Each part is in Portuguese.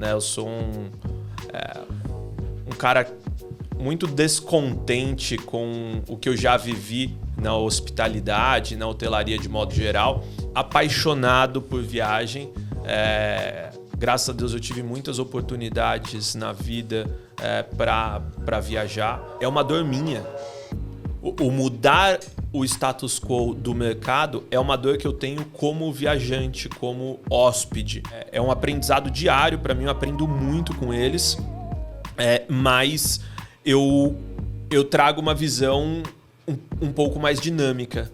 né? Eu sou um cara muito descontente com o que eu já vivi na hospitalidade, na hotelaria de modo geral, apaixonado por viagem. Graças a Deus eu tive muitas oportunidades na vida para viajar. É uma dor minha. O mudar o status quo do mercado é uma dor que eu tenho como viajante, como hóspede. É um aprendizado diário para mim, eu aprendo muito com eles, mas eu trago uma visão um pouco mais dinâmica.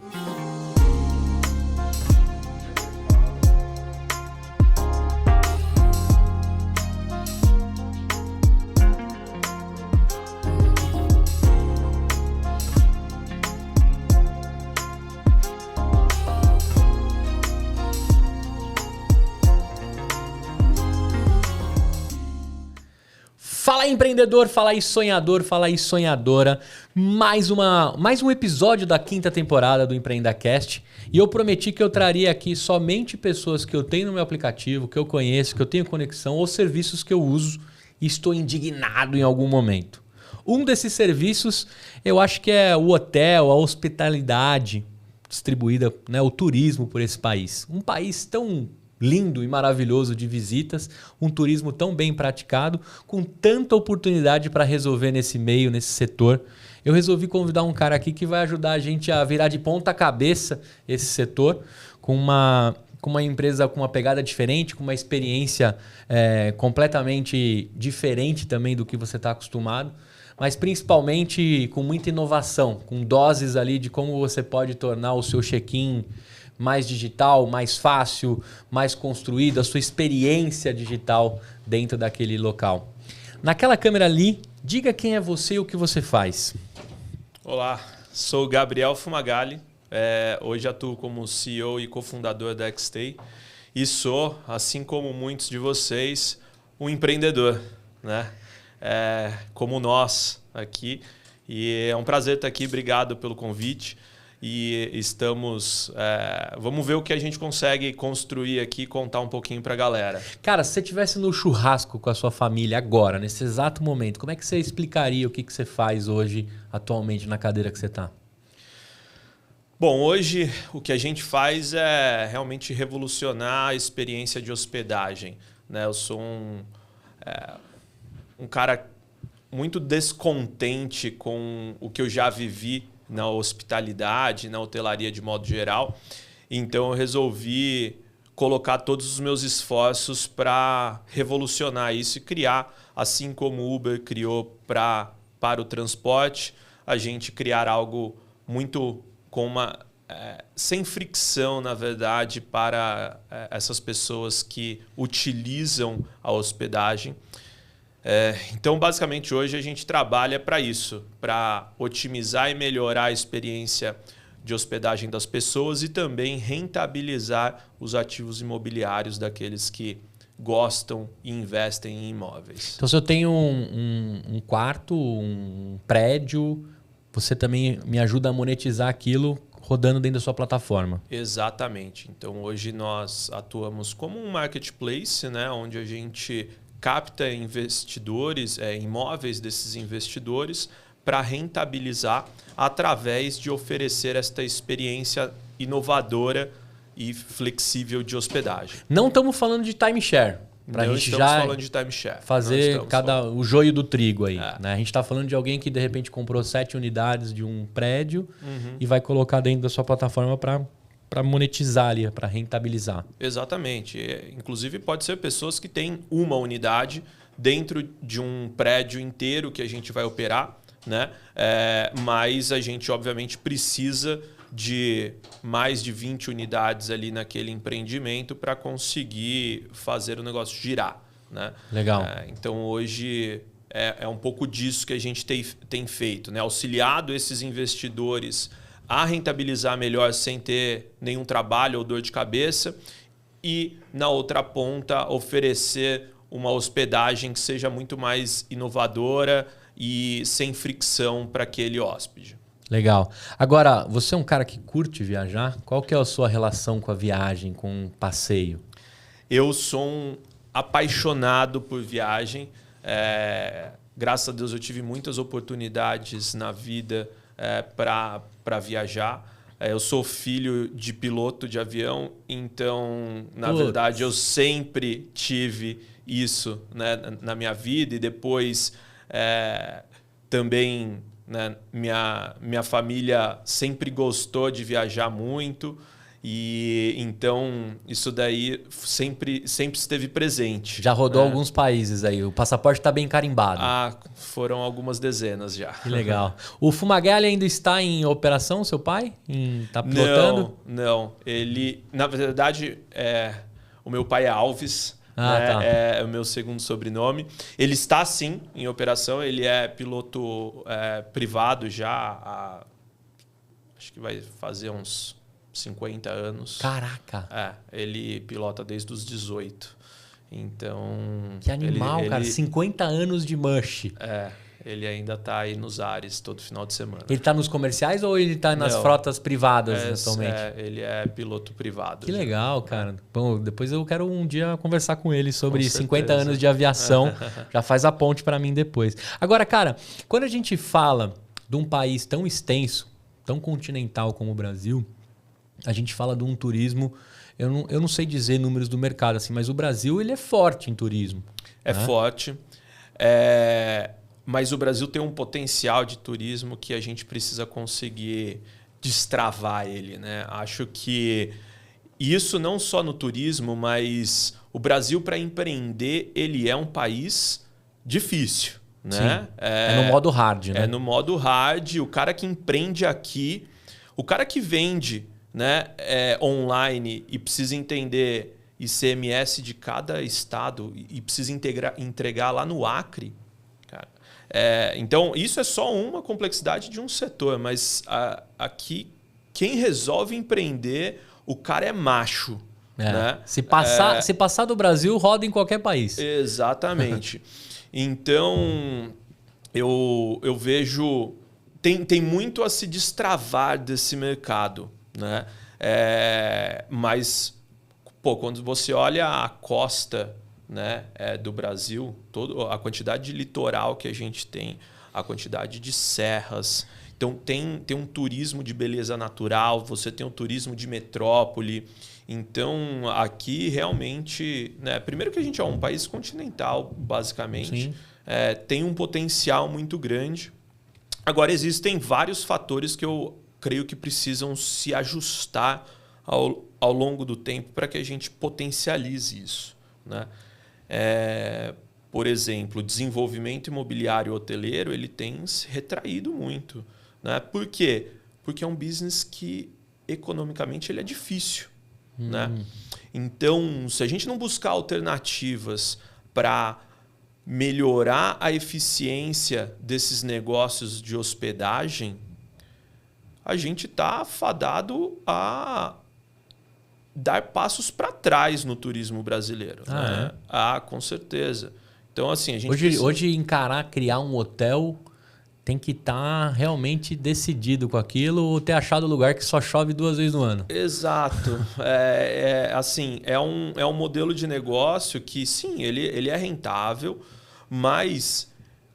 Fala aí, empreendedor, fala aí sonhador, fala aí sonhadora. Mais um episódio da 5ª temporada do EmpreendaCast. E eu prometi que eu traria aqui somente pessoas que eu tenho no meu aplicativo, que eu conheço, que eu tenho conexão, ou serviços que eu uso e estou indignado em algum momento. Um desses serviços eu acho que é o hotel, a hospitalidade distribuída, né, o turismo por esse país. Um país tão lindo e maravilhoso de visitas, um turismo tão bem praticado, com tanta oportunidade para resolver nesse meio, nesse setor. Eu resolvi convidar um cara aqui que vai ajudar a gente a virar de ponta cabeça esse setor, com uma empresa com uma pegada diferente, com uma experiência completamente diferente também do que você está acostumado, mas principalmente com muita inovação, com doses ali de como você pode tornar o seu check-in mais digital, mais fácil, mais construído, a sua experiência digital dentro daquele local. Naquela câmera ali, diga quem é você e o que você faz. Olá, sou o Gabriel Fumagalli, hoje atuo como CEO e cofundador da XStay e sou, assim como muitos de vocês, um empreendedor, né? Como nós aqui, e é um prazer estar aqui, obrigado pelo convite. E estamos... vamos ver o que a gente consegue construir aqui e contar um pouquinho para a galera. Cara, se você estivesse no churrasco com a sua família agora, nesse exato momento, como é que você explicaria o que você faz hoje, atualmente, na cadeira que você está? Bom, hoje o que a gente faz é realmente revolucionar a experiência de hospedagem, né? Eu sou um cara muito descontente com o que eu já vivi na hospitalidade, na hotelaria de modo geral. Então eu resolvi colocar todos os meus esforços para revolucionar isso e criar, assim como o Uber criou para o transporte, a gente criar algo muito sem fricção, na verdade, para essas pessoas que utilizam a hospedagem. Então, basicamente, hoje a gente trabalha para isso, para otimizar e melhorar a experiência de hospedagem das pessoas e também rentabilizar os ativos imobiliários daqueles que gostam e investem em imóveis. Então, se eu tenho um quarto, um prédio, você também me ajuda a monetizar aquilo rodando dentro da sua plataforma. Exatamente. Então, hoje nós atuamos como um marketplace, né, onde a gente capta investidores, imóveis desses investidores para rentabilizar através de oferecer esta experiência inovadora e flexível de hospedagem. Não estamos falando de timeshare. Não estamos falando de timeshare. Fazer o joio do trigo aí. Né? A gente está falando de alguém que de repente comprou 7 unidades de um prédio e vai colocar dentro da sua plataforma para monetizar ali, para rentabilizar. Exatamente. Inclusive pode ser pessoas que têm uma unidade dentro de um prédio inteiro que a gente vai operar, né? Mas a gente obviamente precisa de mais de 20 unidades ali naquele empreendimento para conseguir fazer o negócio girar, né? Legal. Então hoje é um pouco disso que a gente tem feito, né? Auxiliado esses investidores a rentabilizar melhor sem ter nenhum trabalho ou dor de cabeça e, na outra ponta, oferecer uma hospedagem que seja muito mais inovadora e sem fricção para aquele hóspede. Legal. Agora, você é um cara que curte viajar? Qual que é a sua relação com a viagem, com o passeio? Eu sou apaixonado por viagem. Graças a Deus eu tive muitas oportunidades na vida para viajar. Eu sou filho de piloto de avião, então, na verdade, eu sempre tive isso, né, na minha vida. E depois também, né, minha família sempre gostou de viajar muito. E então isso daí sempre esteve presente. Já rodou alguns países aí. O passaporte está bem carimbado. Foram algumas dezenas já. Que legal. O Fumagalli ainda está em operação, seu pai? Está pilotando? Não. Ele, na verdade, o meu pai é Alves. Tá. É o meu segundo sobrenome. Ele está sim em operação. Ele é piloto privado já acho que vai fazer uns 50 anos. Caraca! Ele pilota desde os 18. Então... Que animal, cara. 50 anos de mush. Ele ainda está aí nos ares todo final de semana. Ele está nos comerciais ou ele está nas frotas privadas atualmente? Ele é piloto privado. Que legal, cara. Bom, depois eu quero um dia conversar com ele sobre 50 anos de aviação. Já faz a ponte para mim depois. Agora, cara, quando a gente fala de um país tão extenso, tão continental como o Brasil, a gente fala de um turismo... Eu não sei dizer números do mercado, assim, mas o Brasil ele é forte em turismo. É forte. Mas o Brasil tem um potencial de turismo que a gente precisa conseguir destravar ele, né? Acho que isso não só no turismo, mas o Brasil, para empreender, ele é um país difícil, né? É no modo hard, né? É no modo hard. O cara que empreende aqui, o cara que vende, né, online e precisa entender ICMS de cada estado e precisa entregar lá no Acre, cara. Então, isso é só uma complexidade de um setor, mas aqui, quem resolve empreender, o cara é macho. Né? Se passar do Brasil, roda em qualquer país. Exatamente. Então, eu vejo... Tem muito a se destravar desse mercado. Né? Mas, quando você olha a costa, né, do Brasil, a quantidade de litoral que a gente tem, a quantidade de serras. Então, tem um turismo de beleza natural, você tem um turismo de metrópole. Então, aqui realmente... Né, primeiro que a gente é um país continental, basicamente. Tem um potencial muito grande. Agora, existem vários fatores que eu creio que precisam se ajustar ao longo do tempo para que a gente potencialize isso. Né? Por exemplo, o desenvolvimento imobiliário hoteleiro ele tem se retraído muito. Né? Por quê? Porque é um business que, economicamente, ele é difícil. Né? Então, se a gente não buscar alternativas para melhorar a eficiência desses negócios de hospedagem, a gente está fadado a dar passos para trás no turismo brasileiro. Né? Com certeza. Então, assim, a gente hoje criar um hotel tem que estar realmente decidido com aquilo ou ter achado lugar que só chove 2 vezes no ano. Exato. Assim, é um modelo de negócio que, sim, ele é rentável, mas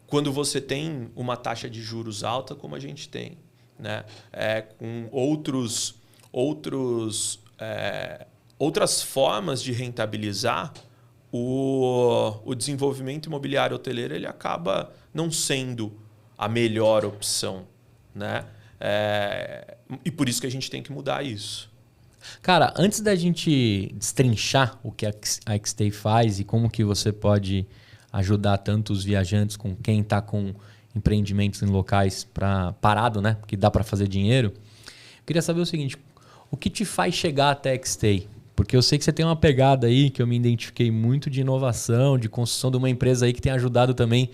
quando você tem uma taxa de juros alta, como a gente tem, né? Com outras formas de rentabilizar, o desenvolvimento imobiliário hoteleiro ele acaba não sendo a melhor opção. Né? E por isso que a gente tem que mudar isso. Cara, antes da gente destrinchar o que a Xstay faz e como que você pode ajudar tanto os viajantes com quem está com empreendimentos em locais parado, né? Que dá para fazer dinheiro. Eu queria saber o seguinte, o que te faz chegar até a Xstay? Porque eu sei que você tem uma pegada aí que eu me identifiquei muito de inovação, de construção de uma empresa aí que tem ajudado também,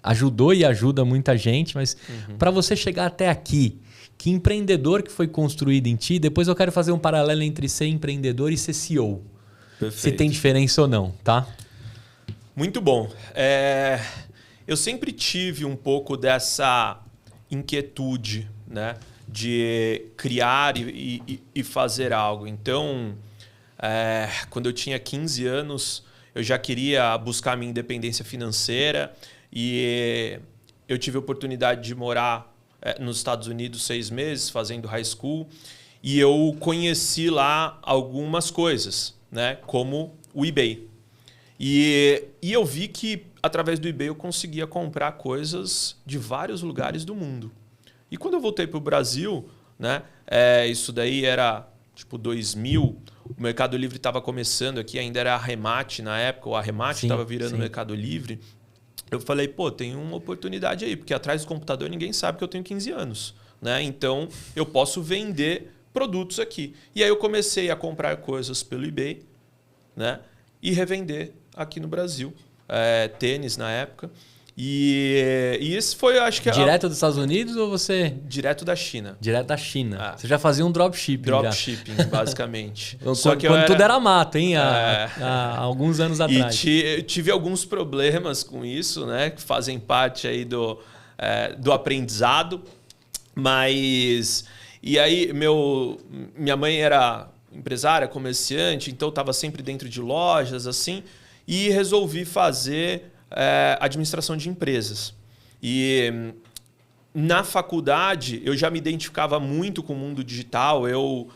ajudou e ajuda muita gente, mas para você chegar até aqui, que empreendedor que foi construído em ti? Depois eu quero fazer um paralelo entre ser empreendedor e ser CEO. Perfeito. Se tem diferença ou não, tá? Muito bom. Eu sempre tive um pouco dessa inquietude, né, de criar e fazer algo. Então, quando eu tinha 15 anos, eu já queria buscar minha independência financeira e eu tive a oportunidade de morar nos Estados Unidos 6 meses, fazendo high school, e eu conheci lá algumas coisas, né? Como o eBay. E eu vi que, através do eBay, eu conseguia comprar coisas de vários lugares do mundo. E quando eu voltei para o Brasil, né? Isso daí era tipo 2000, o Mercado Livre estava começando aqui, ainda era Arremate na época, o Arremate estava virando Mercado Livre. Eu falei, pô, tem uma oportunidade aí, porque atrás do computador ninguém sabe que eu tenho 15 anos. Né? Então, eu posso vender produtos aqui. E aí eu comecei a comprar coisas pelo eBay, né? E revender aqui no Brasil. Tênis na época. E esse foi, acho que... Direto dos Estados Unidos ou você... Direto da China. Direto da China. Você já fazia um dropshipping. Dropshipping, basicamente. Só que quando tudo era mato, hein? Há alguns anos atrás. E tive alguns problemas com isso, né? Que fazem parte aí do aprendizado. Mas... E aí, minha mãe era empresária, comerciante, então estava sempre dentro de lojas, assim. E resolvi fazer... administração de empresas. E na faculdade eu já me identificava muito com o mundo digital. Eu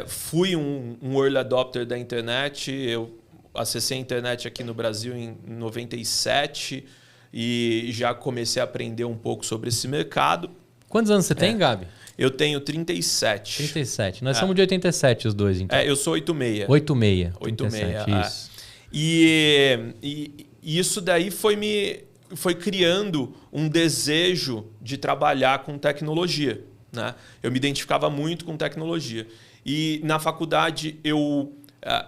fui um early adopter da internet. Eu acessei a internet aqui no Brasil em 97 e já comecei a aprender um pouco sobre esse mercado. Quantos anos você tem, Gabi? Eu tenho 37. 37. Nós somos de 87 os dois, então. Eu sou 86. 86. 86, isso. E isso daí foi criando um desejo de trabalhar com tecnologia. Né? Eu me identificava muito com tecnologia. E na faculdade eu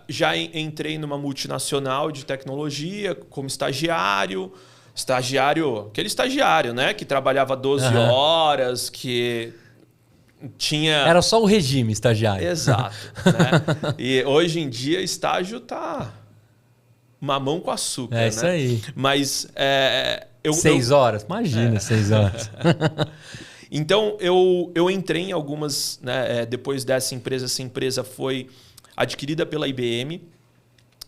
já entrei numa multinacional de tecnologia como estagiário. Aquele estagiário, né? Que trabalhava 12 horas, que tinha... Era só o regime estagiário. Exato. Né? E hoje em dia estágio tá... mamão com açúcar, né? Isso aí. Mas... 6 horas? Imagina, 6 horas. Então, eu entrei em algumas... Né, depois dessa empresa, essa empresa foi adquirida pela IBM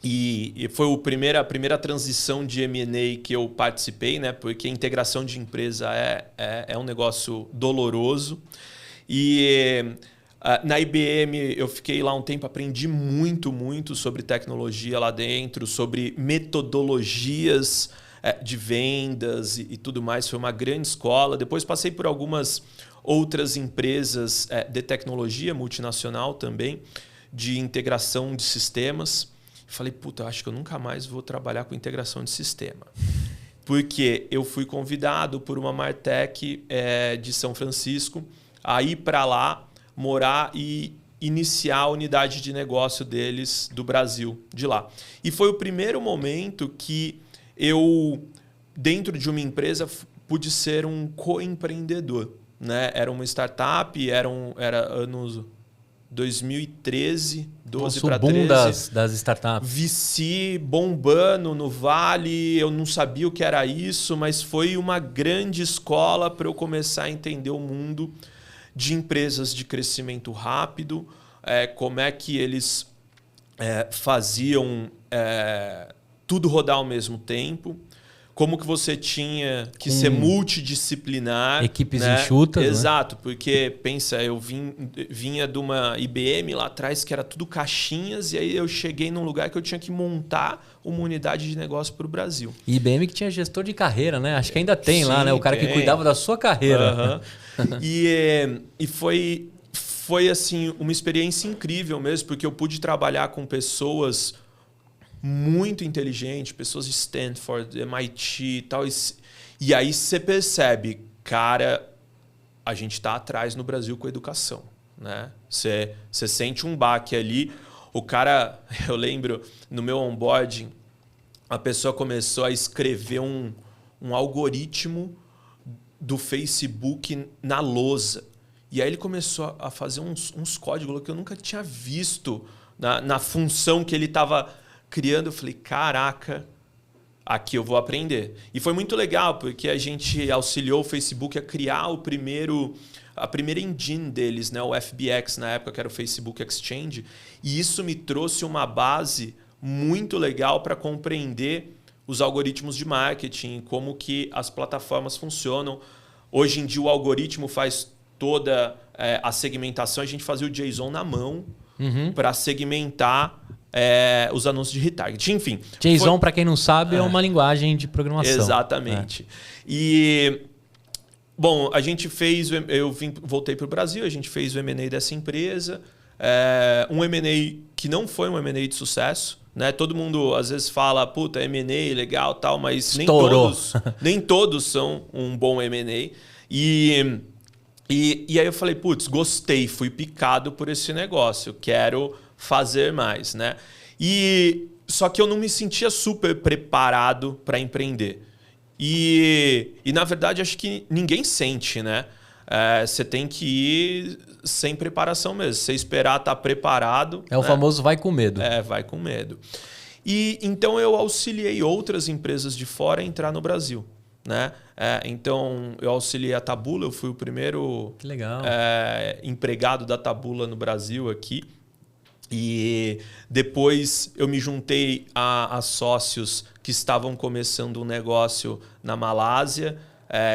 e foi a primeira transição de M&A que eu participei, né? Porque a integração de empresa é um negócio doloroso. E... na IBM eu fiquei lá um tempo, aprendi muito sobre tecnologia lá dentro, sobre metodologias de vendas e tudo mais. Foi uma grande escola. Depois passei por algumas outras empresas de tecnologia multinacional também, de integração de sistemas. Falei, puta, acho que eu nunca mais vou trabalhar com integração de sistema. Porque eu fui convidado por uma Martech de São Francisco a ir para lá, morar e iniciar a unidade de negócio deles do Brasil, de lá. E foi o primeiro momento que eu, dentro de uma empresa, pude ser um co-empreendedor. Né? Era uma startup, era anos 2013, 12 para 13. O boom das startups. VC bombando no Vale, eu não sabia o que era isso, mas foi uma grande escola para eu começar a entender o mundo de empresas de crescimento rápido, como é que eles faziam tudo rodar ao mesmo tempo, como que você tinha que ser multidisciplinar. Equipes enxutas. Exato, né? Porque, pensa, eu vinha de uma IBM lá atrás que era tudo caixinhas, e aí eu cheguei num lugar que eu tinha que montar uma unidade de negócio para o Brasil. E IBM que tinha gestor de carreira, né? Acho que ainda tem. Sim, lá, né? O cara que cuidava da sua carreira. E foi assim, uma experiência incrível mesmo, porque eu pude trabalhar com pessoas muito inteligentes, pessoas de Stanford, MIT e tal. E aí você percebe, cara, a gente está atrás no Brasil com a educação. Né? Você sente um baque ali. O cara, eu lembro, no meu onboarding, a pessoa começou a escrever um algoritmo do Facebook na lousa. E aí ele começou a fazer uns códigos que eu nunca tinha visto na função que ele estava criando. Eu falei, caraca, aqui eu vou aprender. E foi muito legal, porque a gente auxiliou o Facebook a criar a primeira engine deles, né? O FBX, na época, que era o Facebook Exchange. E isso me trouxe uma base muito legal para compreender os algoritmos de marketing, como que as plataformas funcionam. Hoje em dia o algoritmo faz toda a segmentação, a gente fazia o JSON na mão para segmentar os anúncios de retarget. Enfim. JSON, para quem não sabe, é uma linguagem de programação. Exatamente. E, bom, a gente fez... voltei para o Brasil, a gente fez o M&A dessa empresa. Um M&A que não foi um M&A de sucesso. Né? Todo mundo às vezes fala, puta, M&A legal, tal, mas nem todos são um bom M&A. E aí eu falei, putz, gostei, fui picado por esse negócio, quero fazer mais, né? Só que eu não me sentia super preparado para empreender. E na verdade acho que ninguém sente, né? Você tem que ir sem preparação mesmo. Você esperar estar preparado. O famoso vai com medo. Vai com medo. E então eu auxiliei outras empresas de fora a entrar no Brasil. Né? Então eu auxiliei a Taboola, eu fui o primeiro que legal. Empregado da Taboola no Brasil aqui. E depois eu me juntei a sócios que estavam começando um negócio na Malásia,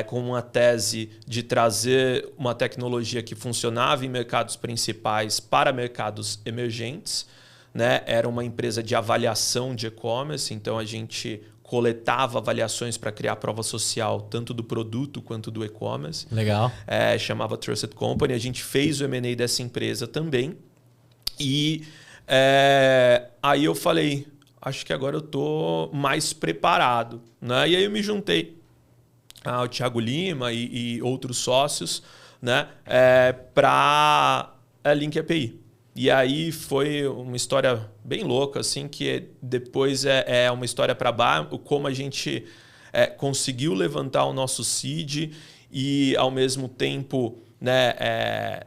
com uma tese de trazer uma tecnologia que funcionava em mercados principais para mercados emergentes. Né? Era uma empresa de avaliação de e-commerce, então a gente coletava avaliações para criar prova social, tanto do produto quanto do e-commerce. Legal. Chamava Trusted Company. A gente fez o M&A dessa empresa também. E aí eu falei, acho que agora eu estou mais preparado. Né? E aí eu me juntei ao Thiago Lima e outros sócios, né? Para a Link API. E aí foi uma história bem louca, assim, que depois é uma história para baixo, como a gente conseguiu levantar o nosso seed e, ao mesmo tempo, né,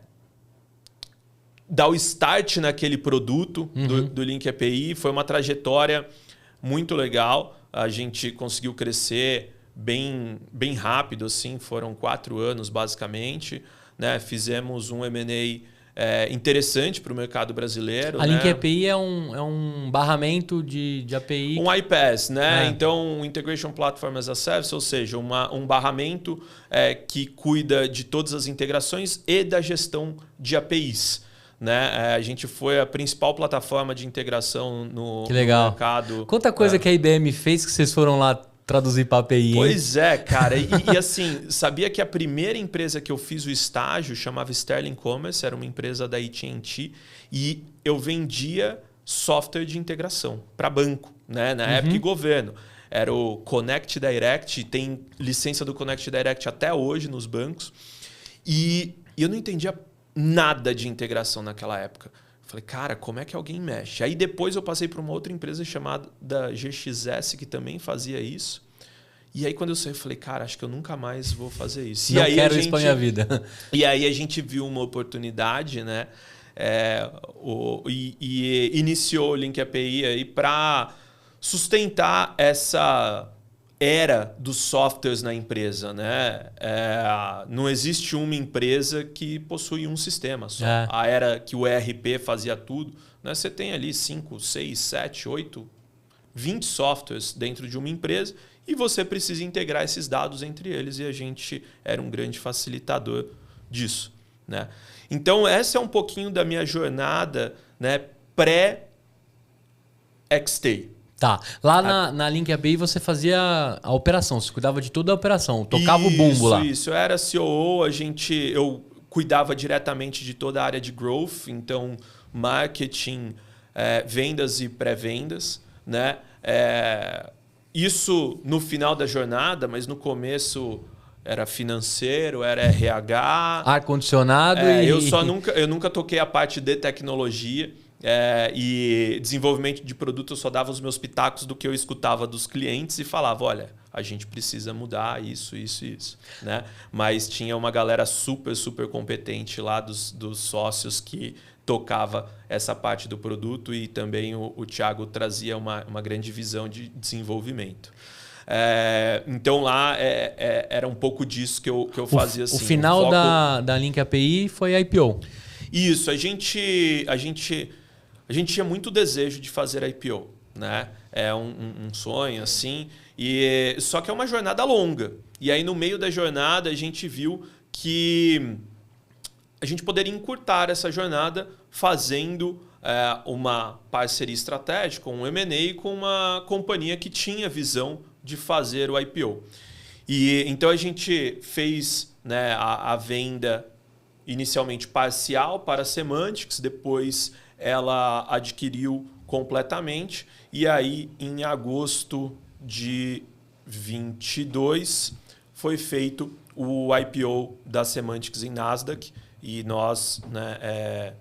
dar o start naquele produto do Link API. Foi uma trajetória muito legal. A gente conseguiu crescer bem rápido, assim, foram 4 anos, basicamente. Né? Fizemos um M&A interessante para o mercado brasileiro. A Link API é um barramento de API. Um iPaaS, né? Então, um Integration Platform as a Service, ou seja, um barramento que cuida de todas as integrações e da gestão de APIs. Né? A gente foi a principal plataforma de integração no mercado. Quanta coisa que a IBM fez que vocês foram lá traduzir para API, hein? Pois é, cara. E assim, sabia que a primeira empresa que eu fiz o estágio chamava Sterling Commerce, era uma empresa da AT&T, e eu vendia software de integração para banco, né? Na época e governo. Era o Connect Direct, tem licença do Connect Direct até hoje nos bancos. E eu não entendia nada de integração naquela época. Falei, cara, como é que alguém mexe? Aí depois eu passei para uma outra empresa chamada GXS, que também fazia isso. E aí quando eu saí, eu falei, cara, acho que eu nunca mais vou fazer isso. Não quero isso para minha vida. E aí a gente viu uma oportunidade, né? E iniciou o Link API aí para sustentar essa era dos softwares na empresa, né? Não existe uma empresa que possui um sistema só. A era que o ERP fazia tudo, né? Você tem ali 5, 6, 7, 8, 20 softwares dentro de uma empresa e você precisa integrar esses dados entre eles, e a gente era um grande facilitador disso, né? Então, essa é um pouquinho da minha jornada, né, pré-XT. Tá. Lá na Link API você fazia a operação, você cuidava de toda a operação, tocava o bumbo lá. Isso, eu era COO, eu cuidava diretamente de toda a área de growth, então marketing, vendas e pré-vendas, né? Isso no final da jornada, mas no começo era financeiro, era RH. Ar-condicionado Eu nunca toquei a parte de tecnologia. E desenvolvimento de produto, eu só dava os meus pitacos do que eu escutava dos clientes e falava, olha, a gente precisa mudar isso, né? Mas tinha uma galera super, super competente lá dos sócios que tocava essa parte do produto, e também o Thiago trazia uma grande visão de desenvolvimento. Então lá era um pouco disso que eu fazia. Assim, o final da Link API foi a IPO. Isso, a gente tinha muito desejo de fazer a IPO. né? É um sonho, assim. Só que é uma jornada longa. E aí, no meio da jornada, a gente viu que a gente poderia encurtar essa jornada fazendo uma parceria estratégica, um M&A com uma companhia que tinha visão de fazer o IPO. E então a gente fez, né, a venda inicialmente parcial para a Semantics, depois ela adquiriu completamente e aí em agosto de 22 foi feito o IPO da Semantics em Nasdaq e nós, né,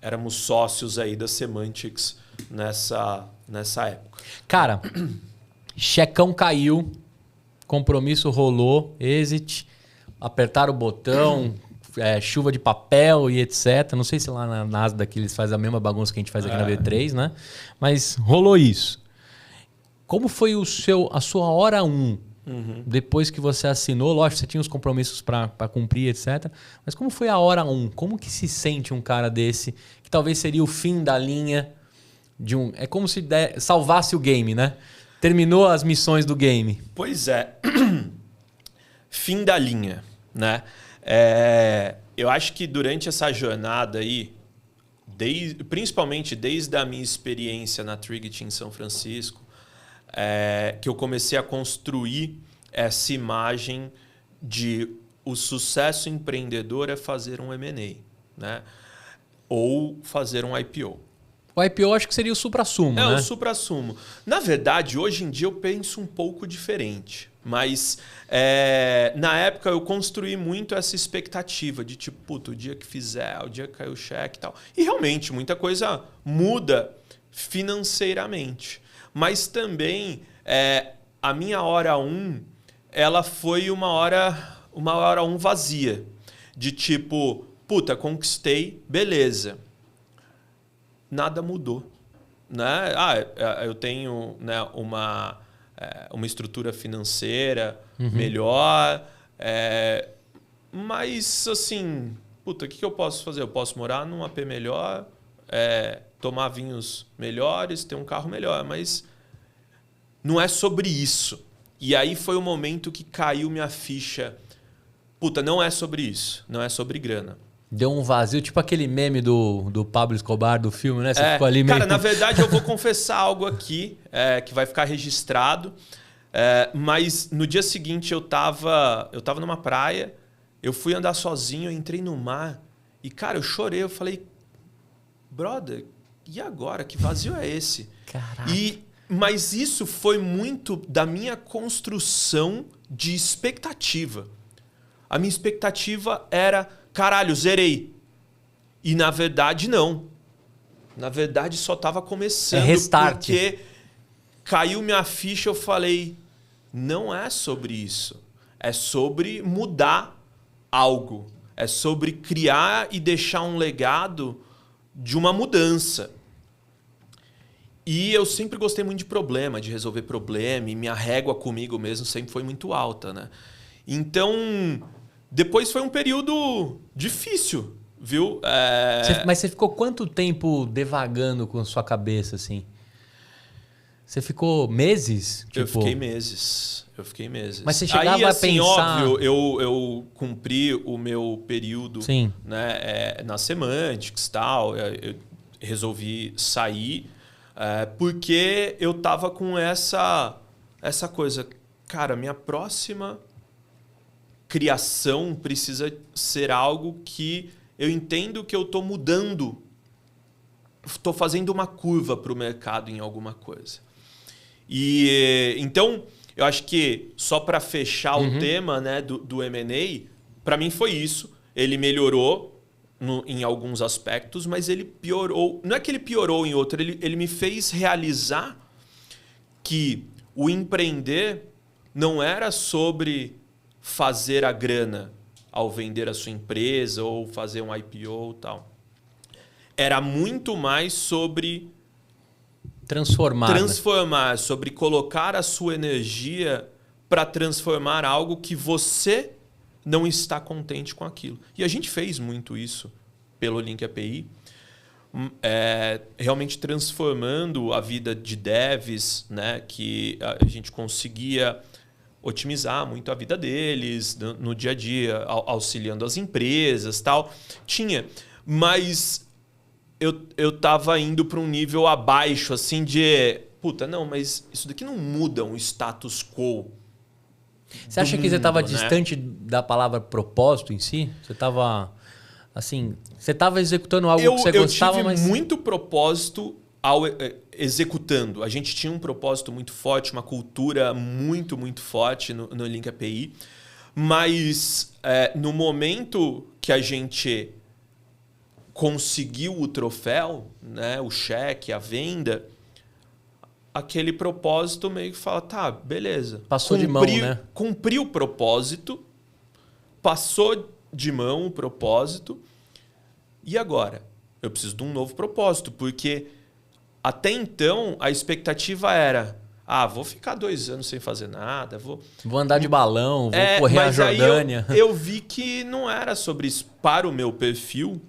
éramos sócios aí da Semantics nessa época. Cara, checão caiu, compromisso rolou, exit, apertaram o botão, chuva de papel e etc. Não sei se lá na Nasdaq eles fazem a mesma bagunça que a gente faz aqui na V3, né? Mas rolou isso. Como foi a sua hora 1? Depois que você assinou, lógico, você tinha os compromissos para cumprir, etc. Mas como foi a hora 1? Como que se sente um cara desse, que talvez seria o fim da linha de um... É como se salvasse o game, né? Terminou as missões do game. Pois é. Fim da linha, né? Eu acho que durante essa jornada aí, principalmente desde a minha experiência na Trigit em São Francisco, que eu comecei a construir essa imagem de o sucesso empreendedor é fazer um M&A, né? Ou fazer um IPO. O IPO acho que seria o suprassumo, né? O suprassumo. Na verdade, hoje em dia eu penso um pouco diferente. Mas na época eu construí muito essa expectativa de tipo, puto, o dia que fizer, o dia que cair o cheque e tal. E realmente, muita coisa muda financeiramente. Mas também a minha hora 1, ela foi uma hora 1 vazia. De tipo, puta, conquistei, beleza. Nada mudou. Né? Eu tenho, né, uma estrutura financeira melhor, mas assim, puta, o que eu posso fazer? Eu posso morar num AP melhor, tomar vinhos melhores, ter um carro melhor, mas não é sobre isso. E aí foi o momento que caiu minha ficha. Puta, não é sobre isso, não é sobre grana. Deu um vazio, tipo aquele meme do Pablo Escobar do filme, né? Você ficou ali meio... Cara, na verdade eu vou confessar algo aqui que vai ficar registrado. Mas no dia seguinte eu tava numa praia, eu fui andar sozinho, eu entrei no mar e, cara, eu chorei. Eu falei, brother, e agora? Que vazio é esse? Caraca. Mas isso foi muito da minha construção de expectativa. A minha expectativa era... Caralho, zerei. E na verdade, não. Na verdade, só estava começando. Restart. Porque caiu minha ficha, eu falei, não é sobre isso. É sobre mudar algo. É sobre criar e deixar um legado de uma mudança. E eu sempre gostei muito de problema, de resolver problema. E minha régua comigo mesmo sempre foi muito alta, né? Então... Depois foi um período difícil, viu? Mas você ficou quanto tempo devagando com a sua cabeça, assim? Você ficou meses? Eu fiquei meses. Mas você chegava a pensar... óbvio, eu cumpri o meu período, né, na Semantics e tal. Eu resolvi sair porque eu tava com essa coisa. Cara, minha próxima... criação precisa ser algo que eu entendo que eu estou mudando, estou fazendo uma curva para o mercado em alguma coisa. E então, eu acho que só para fechar o tema, né, do M&A, para mim foi isso. Ele melhorou em alguns aspectos, mas ele piorou. Não é que ele piorou em outro, ele me fez realizar que o empreender não era sobre... fazer a grana ao vender a sua empresa ou fazer um IPO e tal. Era muito mais sobre... Transformar, sobre colocar a sua energia para transformar algo que você não está contente com aquilo. E a gente fez muito isso pelo Link API, realmente transformando a vida de devs, né? Que a gente conseguia otimizar muito a vida deles no dia a dia, auxiliando as empresas, tal. Tinha, mas eu estava indo para um nível abaixo, assim, de puta, não, mas isso daqui não muda um status quo. Você acha que você estava né? distante da palavra propósito em si? Você estava assim, você estava executando algo que você gostava, eu tive mas muito propósito executando. A gente tinha um propósito muito forte, uma cultura muito, muito forte no Link API. Mas no momento que a gente conseguiu o troféu, né, o cheque, a venda, aquele propósito meio que fala, tá, beleza. Passou de mão, né? Cumpri o propósito, passou de mão o propósito, e agora? Eu preciso de um novo propósito, porque até então a expectativa era, vou ficar 2 anos sem fazer nada, vou andar de balão, vou correr a Jordânia. Aí eu vi que não era sobre isso para o meu perfil,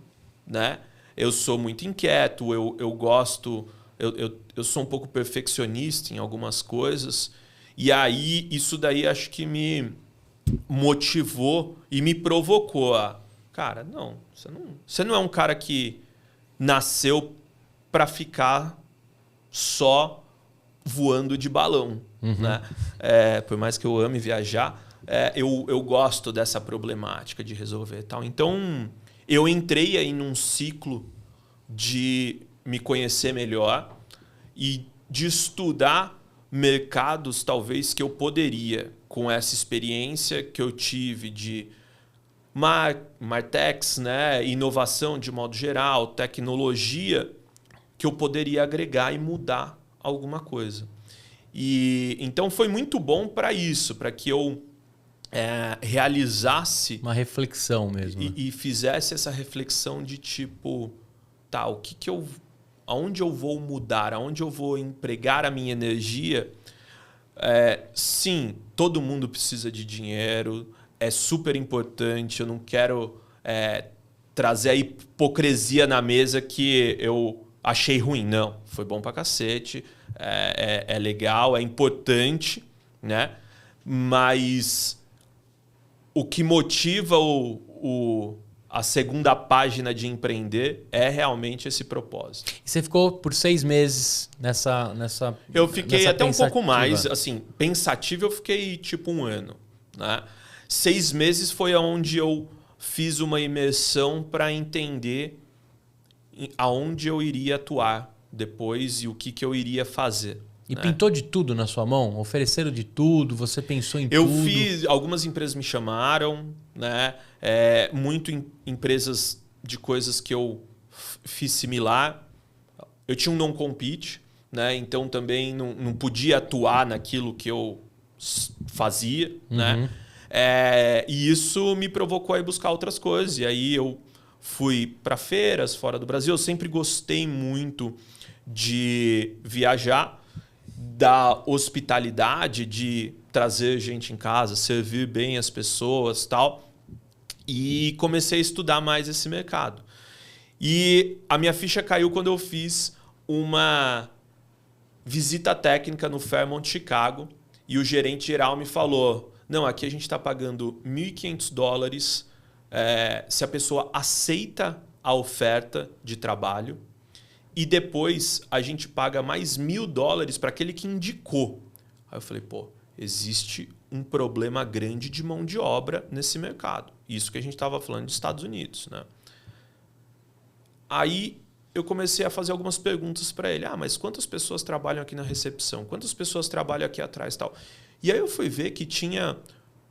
né? Eu sou muito inquieto, eu gosto, eu sou um pouco perfeccionista em algumas coisas. E aí isso daí acho que me motivou e me provocou a... Cara, não, você não é um cara que nasceu para ficar só voando de balão. Né? Por mais que eu ame viajar, eu gosto dessa problemática de resolver e tal. Então, eu entrei aí num ciclo de me conhecer melhor e de estudar mercados, talvez, que eu poderia, com essa experiência que eu tive de Martex, né? Inovação de modo geral, tecnologia, que eu poderia agregar e mudar alguma coisa. E então foi muito bom para isso, para que eu realizasse uma reflexão mesmo, né? e fizesse essa reflexão de tipo, tá, aonde eu vou mudar, aonde eu vou empregar a minha energia. Sim, todo mundo precisa de dinheiro, é super importante. Eu não quero trazer a hipocrisia na mesa que eu achei ruim. Não, foi bom pra cacete, é legal, é importante, né? Mas o que motiva a segunda página de empreender é realmente esse propósito. E você ficou por 6 meses nessa Eu fiquei nessa até pensativa. um pouco mais, assim, pensativo eu fiquei tipo 1 ano. Né? 6 meses foi onde eu fiz uma imersão para entender aonde eu iria atuar depois e o que eu iria fazer. E pintou de tudo na sua mão? Ofereceram de tudo? Você pensou em Eu tudo? fiz, algumas empresas me chamaram, né? Muito empresas de coisas que eu fiz similar. Eu tinha um non-compete, né? Então também não podia atuar naquilo que eu fazia, né? E isso me provocou a ir buscar outras coisas. E aí eu fui para feiras fora do Brasil. Eu sempre gostei muito de viajar, da hospitalidade, de trazer gente em casa, servir bem as pessoas, tal. E comecei a estudar mais esse mercado. E a minha ficha caiu quando eu fiz uma visita técnica no Fairmont Chicago e o gerente geral me falou: não, aqui a gente está pagando $1.500 se a pessoa aceita a oferta de trabalho, e depois a gente paga mais $1.000 para aquele que indicou. Aí eu falei, pô, existe um problema grande de mão de obra nesse mercado. Isso que a gente estava falando dos Estados Unidos, né? Aí eu comecei a fazer algumas perguntas para ele. Mas quantas pessoas trabalham aqui na recepção? Quantas pessoas trabalham aqui atrás? Tal? E aí eu fui ver que tinha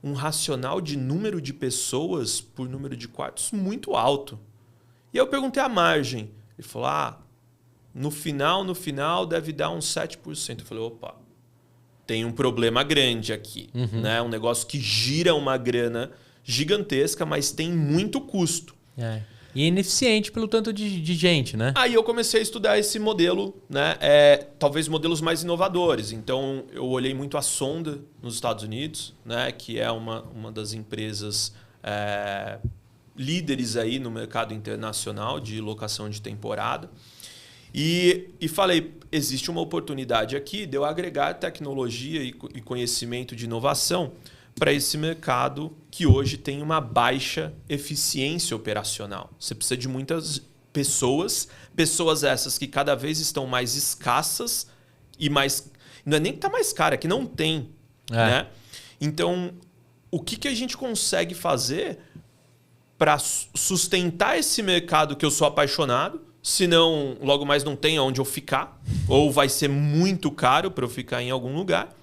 um racional de número de pessoas por número de quartos muito alto. E aí eu perguntei a margem. Ele falou, no final deve dar uns 7%. Eu falei, opa, tem um problema grande aqui. Né? Um negócio que gira uma grana gigantesca, mas tem muito custo. E é ineficiente pelo tanto de gente, né? Aí eu comecei a estudar esse modelo, né? Talvez modelos mais inovadores. Então, eu olhei muito a Sonda nos Estados Unidos, né? Que é uma das empresas líderes aí no mercado internacional de locação de temporada. E falei, existe uma oportunidade aqui de eu agregar tecnologia e conhecimento de inovação para esse mercado que hoje tem uma baixa eficiência operacional. Você precisa de muitas pessoas essas que cada vez estão mais escassas e mais... Não é nem que está mais cara, é que não tem. Né? Então, o que a gente consegue fazer para sustentar esse mercado que eu sou apaixonado, senão logo mais não tem onde eu ficar, ou vai ser muito caro para eu ficar em algum lugar.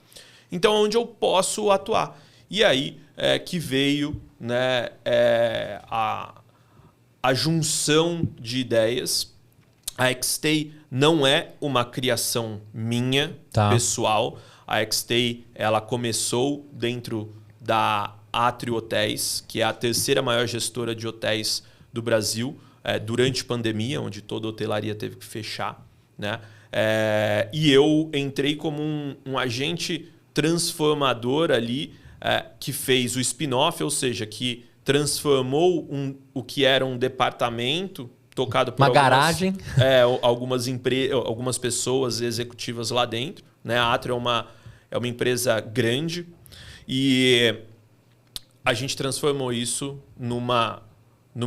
Então, onde eu posso atuar. E aí que veio, né, a junção de ideias. A Xstay não é uma criação minha, pessoal. A Xstay, ela começou dentro da Atrio Hotéis, que é a terceira maior gestora de hotéis do Brasil, durante a pandemia, onde toda a hotelaria teve que fechar. Né? E eu entrei como um agente transformador ali, que fez o spin-off, ou seja, que transformou o que era um departamento tocado por garagem. Algumas pessoas executivas lá dentro. Né? A Atrio é uma empresa grande e a gente transformou isso numa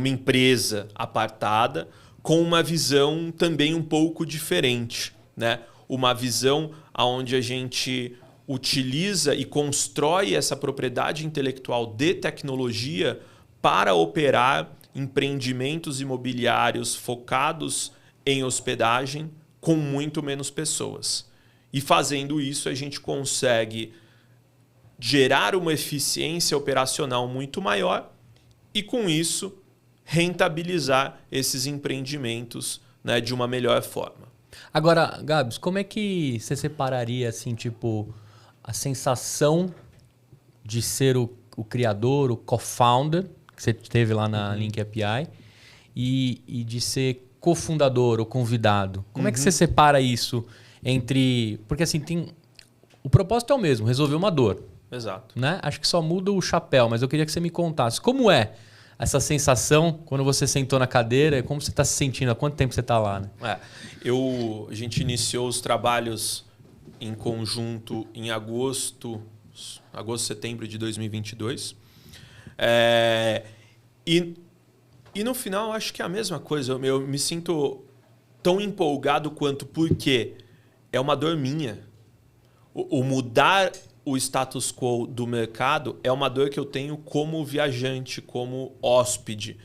empresa apartada com uma visão também um pouco diferente. Né? Uma visão onde a gente utiliza e constrói essa propriedade intelectual de tecnologia para operar empreendimentos imobiliários focados em hospedagem com muito menos pessoas. E fazendo isso, a gente consegue gerar uma eficiência operacional muito maior e, com isso, rentabilizar esses empreendimentos, né, de uma melhor forma. Agora, Gabs, como é que você separaria assim, tipo, a sensação de ser o criador, o co-founder, que você teve lá na Link API, e de ser cofundador ou convidado? Como é que você separa isso entre... Porque assim, o propósito é o mesmo, resolver uma dor. Exato. Né? Acho que só muda o chapéu, mas eu queria que você me contasse. Como é essa sensação quando você sentou na cadeira? Como você está se sentindo? Há quanto tempo você está lá? Né? A gente iniciou os trabalhos em conjunto em agosto, setembro de 2022. E no final, acho que é a mesma coisa. Eu me sinto tão empolgado quanto, porque é uma dor minha. O mudar o status quo do mercado é uma dor que eu tenho como viajante, como hóspede.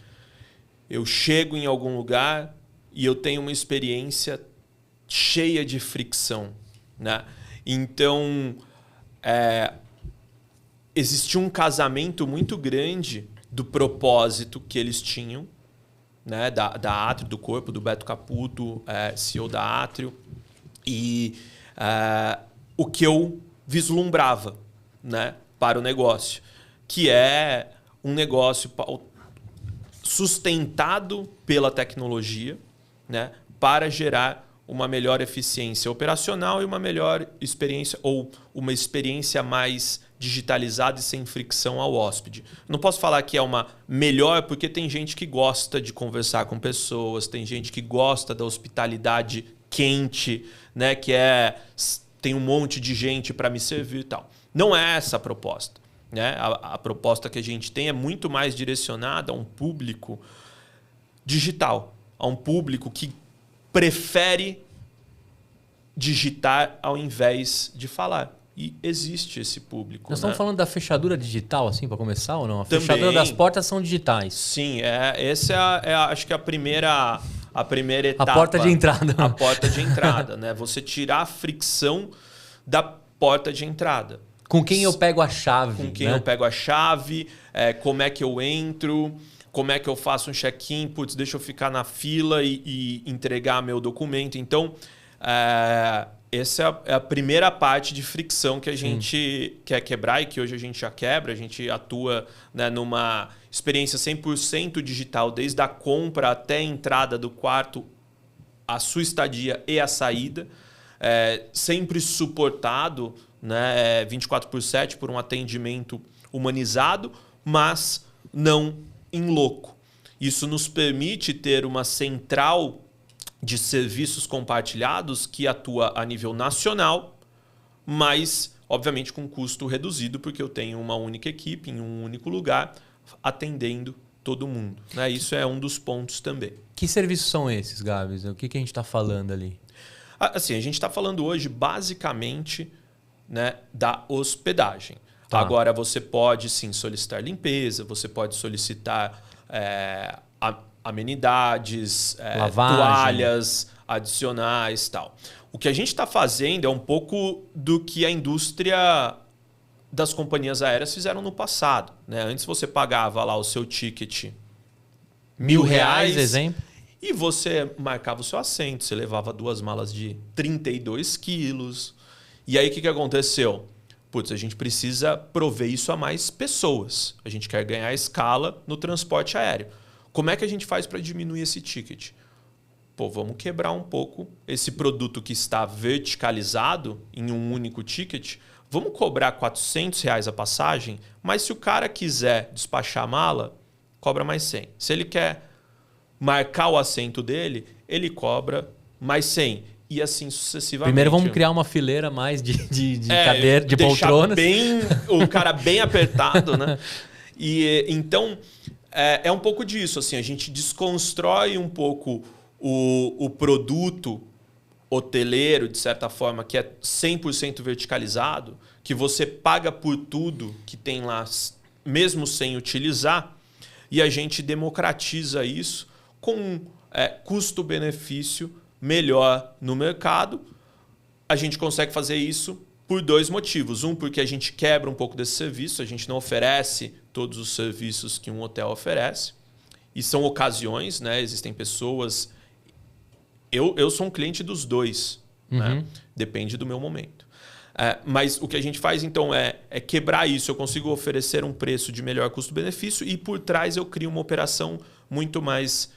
Eu chego em algum lugar e eu tenho uma experiência cheia de fricção. Né? Então, existia um casamento muito grande do propósito que eles tinham, né? da Atrio, do corpo, do Beto Caputo, CEO da Atrio, e o que eu vislumbrava, né, para o negócio, que é um negócio sustentado pela tecnologia, né, para gerar uma melhor eficiência operacional e uma melhor experiência, ou uma experiência mais digitalizada e sem fricção ao hóspede. Não posso falar que é uma melhor, porque tem gente que gosta de conversar com pessoas, tem gente que gosta da hospitalidade quente, né, tem um monte de gente para me servir e tal. Não é essa a proposta. Né? A proposta que a gente tem é muito mais direcionada a um público digital, a um público que prefere digitar ao invés de falar. E existe esse público. Nós estamos falando da fechadura digital, assim, para começar ou não? A Também, fechadura das portas são digitais. Sim, essa acho que a primeira etapa. A porta de entrada. A porta de entrada, né? Você tirar a fricção da porta de entrada. Com quem eu pego a chave. Com quem né? eu pego a chave, como é que eu entro, como é que eu faço um check-in, putz, deixa eu ficar na fila e entregar meu documento. Então, essa é a primeira parte de fricção que a gente quer quebrar e que hoje a gente já quebra. A gente atua, né, numa experiência 100% digital, desde a compra até a entrada do quarto, a sua estadia e a saída. Sempre suportado, né, 24/7 por um atendimento humanizado, mas não em loco. Isso nos permite ter uma central de serviços compartilhados que atua a nível nacional, mas, obviamente, com custo reduzido, porque eu tenho uma única equipe em um único lugar atendendo todo mundo. Né? Isso é um dos pontos também. Que serviços são esses, Gabs? O que a gente está falando ali? Assim, a gente está falando hoje basicamente, né, da hospedagem. Tá. Agora, você pode sim solicitar limpeza, você pode solicitar amenidades, toalhas adicionais e tal. O que a gente está fazendo é um pouco do que a indústria das companhias aéreas fizeram no passado. Né? Antes você pagava lá o seu ticket R$1.000, exemplo. E você marcava o seu assento, você levava 2 malas de 32 quilos. E aí o que aconteceu? Putz, a gente precisa prover isso a mais pessoas. A gente quer ganhar escala no transporte aéreo. Como é que a gente faz para diminuir esse ticket? Pô, vamos quebrar um pouco esse produto que está verticalizado em um único ticket. Vamos cobrar R$400 a passagem, mas se o cara quiser despachar a mala, cobra mais 100. Se ele quer marcar o assento dele, ele cobra mais 100. E assim sucessivamente. Primeiro vamos criar uma fileira mais de cadeira, de poltronas. O cara bem apertado, né? E então é um pouco disso. Assim, a gente desconstrói um pouco o produto hoteleiro, de certa forma, que é 100% verticalizado, que você paga por tudo que tem lá, mesmo sem utilizar, e a gente democratiza isso com custo-benefício melhor no mercado. A gente consegue fazer isso por 2 motivos. Um, porque a gente quebra um pouco desse serviço, a gente não oferece todos os serviços que um hotel oferece. E são ocasiões, né? Existem pessoas... Eu sou um cliente dos 2, né? Depende do meu momento. Mas o que a gente faz, então, é quebrar isso. Eu consigo oferecer um preço de melhor custo-benefício e, por trás, eu crio uma operação muito mais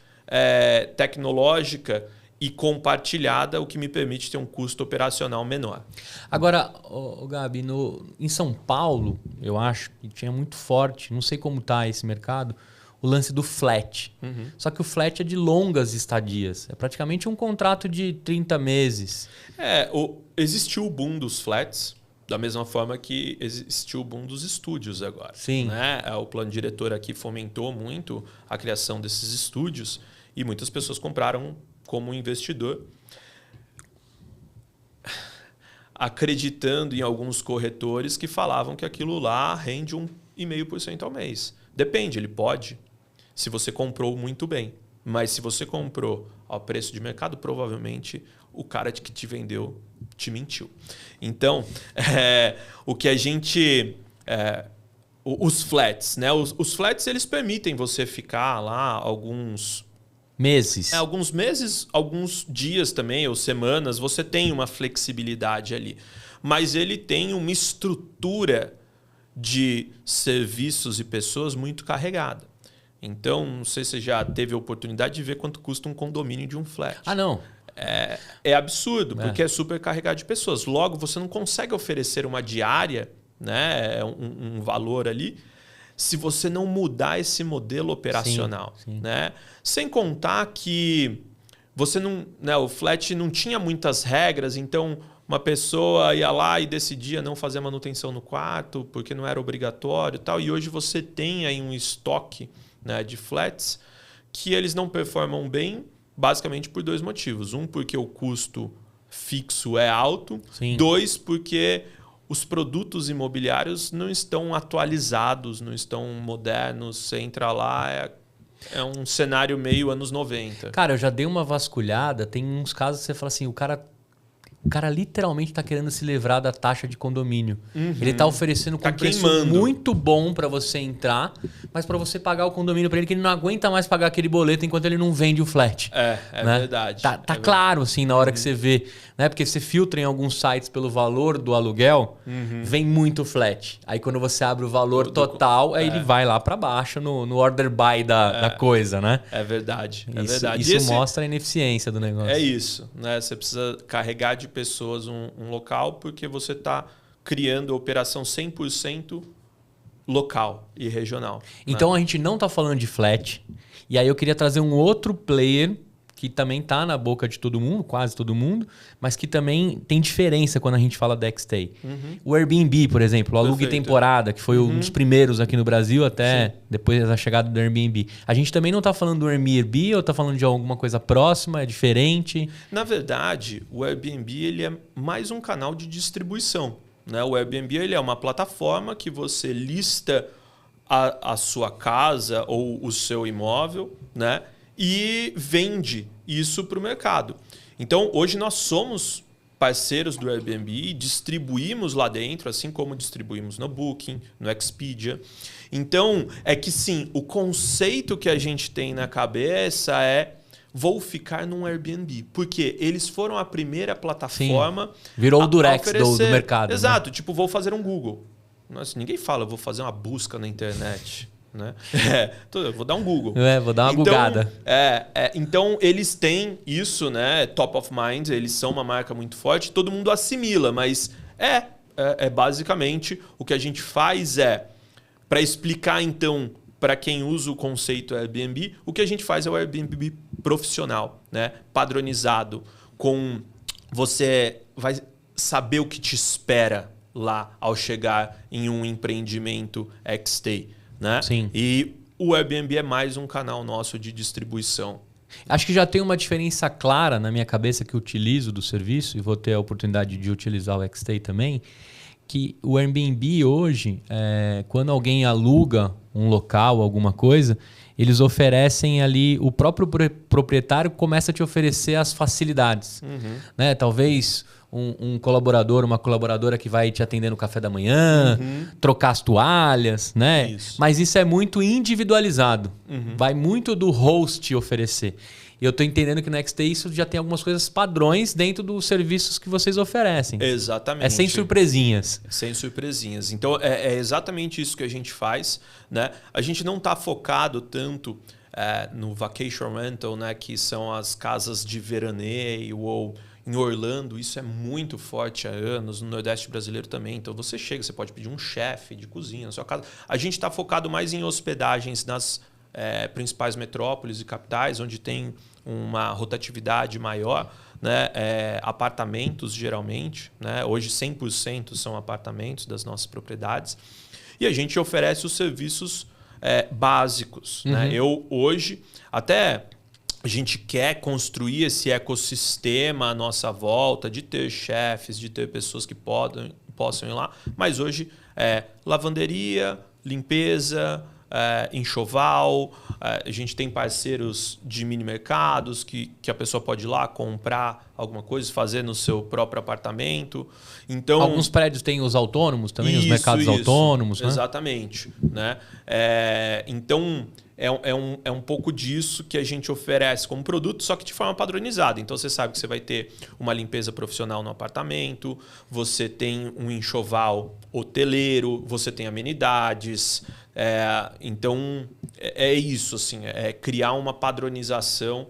tecnológica e compartilhada, o que me permite ter um custo operacional menor. Agora, Gabi, em São Paulo, eu acho que tinha muito forte, não sei como está esse mercado, o lance do flat. Só que o flat é de longas estadias. É praticamente um contrato de 30 meses. Existiu o boom dos flats, da mesma forma que existiu o boom dos estúdios agora. Sim. Né? O plano diretor aqui fomentou muito a criação desses estúdios e muitas pessoas compraram como investidor, acreditando em alguns corretores que falavam que aquilo lá rende 1,5% ao mês. Depende, ele pode, se você comprou muito bem. Mas se você comprou ao preço de mercado, provavelmente o cara que te vendeu te mentiu. Então, o que a gente... os flats, né? Os flats, eles permitem você ficar lá alguns meses. Alguns meses, alguns dias também, ou semanas, você tem uma flexibilidade ali. Mas ele tem uma estrutura de serviços e pessoas muito carregada. Então, não sei se você já teve a oportunidade de ver quanto custa um condomínio de um flat. Ah, não. É absurdo, porque é super carregado de pessoas. Logo, você não consegue oferecer uma diária, né, um valor ali, se você não mudar esse modelo operacional. Sim. Né? Sem contar que você não, né, o flat não tinha muitas regras, então uma pessoa ia lá e decidia não fazer manutenção no quarto porque não era obrigatório e tal. E hoje você tem aí um estoque, né, de flats que eles não performam bem basicamente por 2 motivos. Um, porque o custo fixo é alto. Sim. 2, porque os produtos imobiliários não estão atualizados, não estão modernos. Você entra lá, é um cenário meio anos 90. Cara, eu já dei uma vasculhada. Tem uns casos que você fala assim, o cara literalmente está querendo se livrar da taxa de condomínio. Ele está oferecendo com um preço muito bom para você entrar, mas para você pagar o condomínio para ele, que ele não aguenta mais pagar aquele boleto enquanto ele não vende o flat. Né? Verdade. Tá claro, assim, na hora que você vê. Né? Porque você filtra em alguns sites pelo valor do aluguel, vem muito flat. Aí quando você abre o valor total, aí ele vai lá para baixo no order buy da coisa, né? É verdade. Isso mostra a ineficiência do negócio. É isso. Né? Você precisa carregar de pessoas um local porque você está criando a operação 100% local e regional. Então a gente não está falando de flat. E aí eu queria trazer um outro player que também está na boca de todo mundo, quase todo mundo, mas que também tem diferença quando a gente fala da Xstay. O Airbnb, por exemplo, o alugue temporada, que foi um dos primeiros aqui no Brasil, até depois da chegada do Airbnb. A gente também não está falando do Airbnb ou está falando de alguma coisa próxima, é diferente? Na verdade, o Airbnb ele é mais um canal de distribuição. Né? O Airbnb ele é uma plataforma que você lista a sua casa ou o seu imóvel, né? E vende isso para o mercado. Então, hoje nós somos parceiros do Airbnb e distribuímos lá dentro, assim como distribuímos no Booking, no Expedia. Então, é que sim, o conceito que a gente tem na cabeça é vou ficar num Airbnb. Porque eles foram a primeira plataforma... Sim. Virou o Durex do mercado. Exato. Né? Tipo, vou fazer um Google. Nossa, ninguém fala, vou fazer uma busca na internet. Né? Vou dar um Google. Vou dar uma googada. Então, eles têm isso, né? Top of mind, eles são uma marca muito forte, todo mundo assimila, mas basicamente o que a gente faz para explicar, então, para quem usa o conceito Airbnb, o que a gente faz é o Airbnb profissional, né? Padronizado, com você vai saber o que te espera lá ao chegar em um empreendimento Xstay. Né? Sim. E o Airbnb é mais um canal nosso de distribuição. Acho que já tem uma diferença clara na minha cabeça que eu utilizo do serviço, e vou ter a oportunidade de utilizar o Xstay também, que o Airbnb hoje, quando alguém aluga um local, alguma coisa, eles oferecem ali, o próprio proprietário começa a te oferecer as facilidades. Né? Talvez um colaborador, uma colaboradora que vai te atender no café da manhã, trocar as toalhas, né? Isso. Mas isso é muito individualizado. Vai muito do host oferecer. E eu estou entendendo que no Xstay isso já tem algumas coisas padrões dentro dos serviços que vocês oferecem. Exatamente. É sem surpresinhas. Sem surpresinhas. Então, é exatamente isso que a gente faz. Né? A gente não está focado tanto no vacation rental, né? Que são as casas de veraneio ou... Em Orlando, isso é muito forte há anos, no Nordeste brasileiro também. Então, você chega, você pode pedir um chefe de cozinha na sua casa. A gente está focado mais em hospedagens nas principais metrópoles e capitais, onde tem uma rotatividade maior. Né? Apartamentos, geralmente. Né? Hoje, 100% são apartamentos das nossas propriedades. E a gente oferece os serviços básicos. Né? Eu, hoje, até... A gente quer construir esse ecossistema à nossa volta, de ter chefes, de ter pessoas que possam ir lá. Mas hoje lavanderia, limpeza, enxoval. A gente tem parceiros de mini mercados que a pessoa pode ir lá comprar alguma coisa, fazer no seu próprio apartamento. Então, alguns prédios têm os autônomos também, os mercados autônomos. Né? Exatamente. Né? Então... É um pouco disso que a gente oferece como produto, só que de forma padronizada. Então, você sabe que você vai ter uma limpeza profissional no apartamento, você tem um enxoval hoteleiro, você tem amenidades. Então, é isso, assim, é criar uma padronização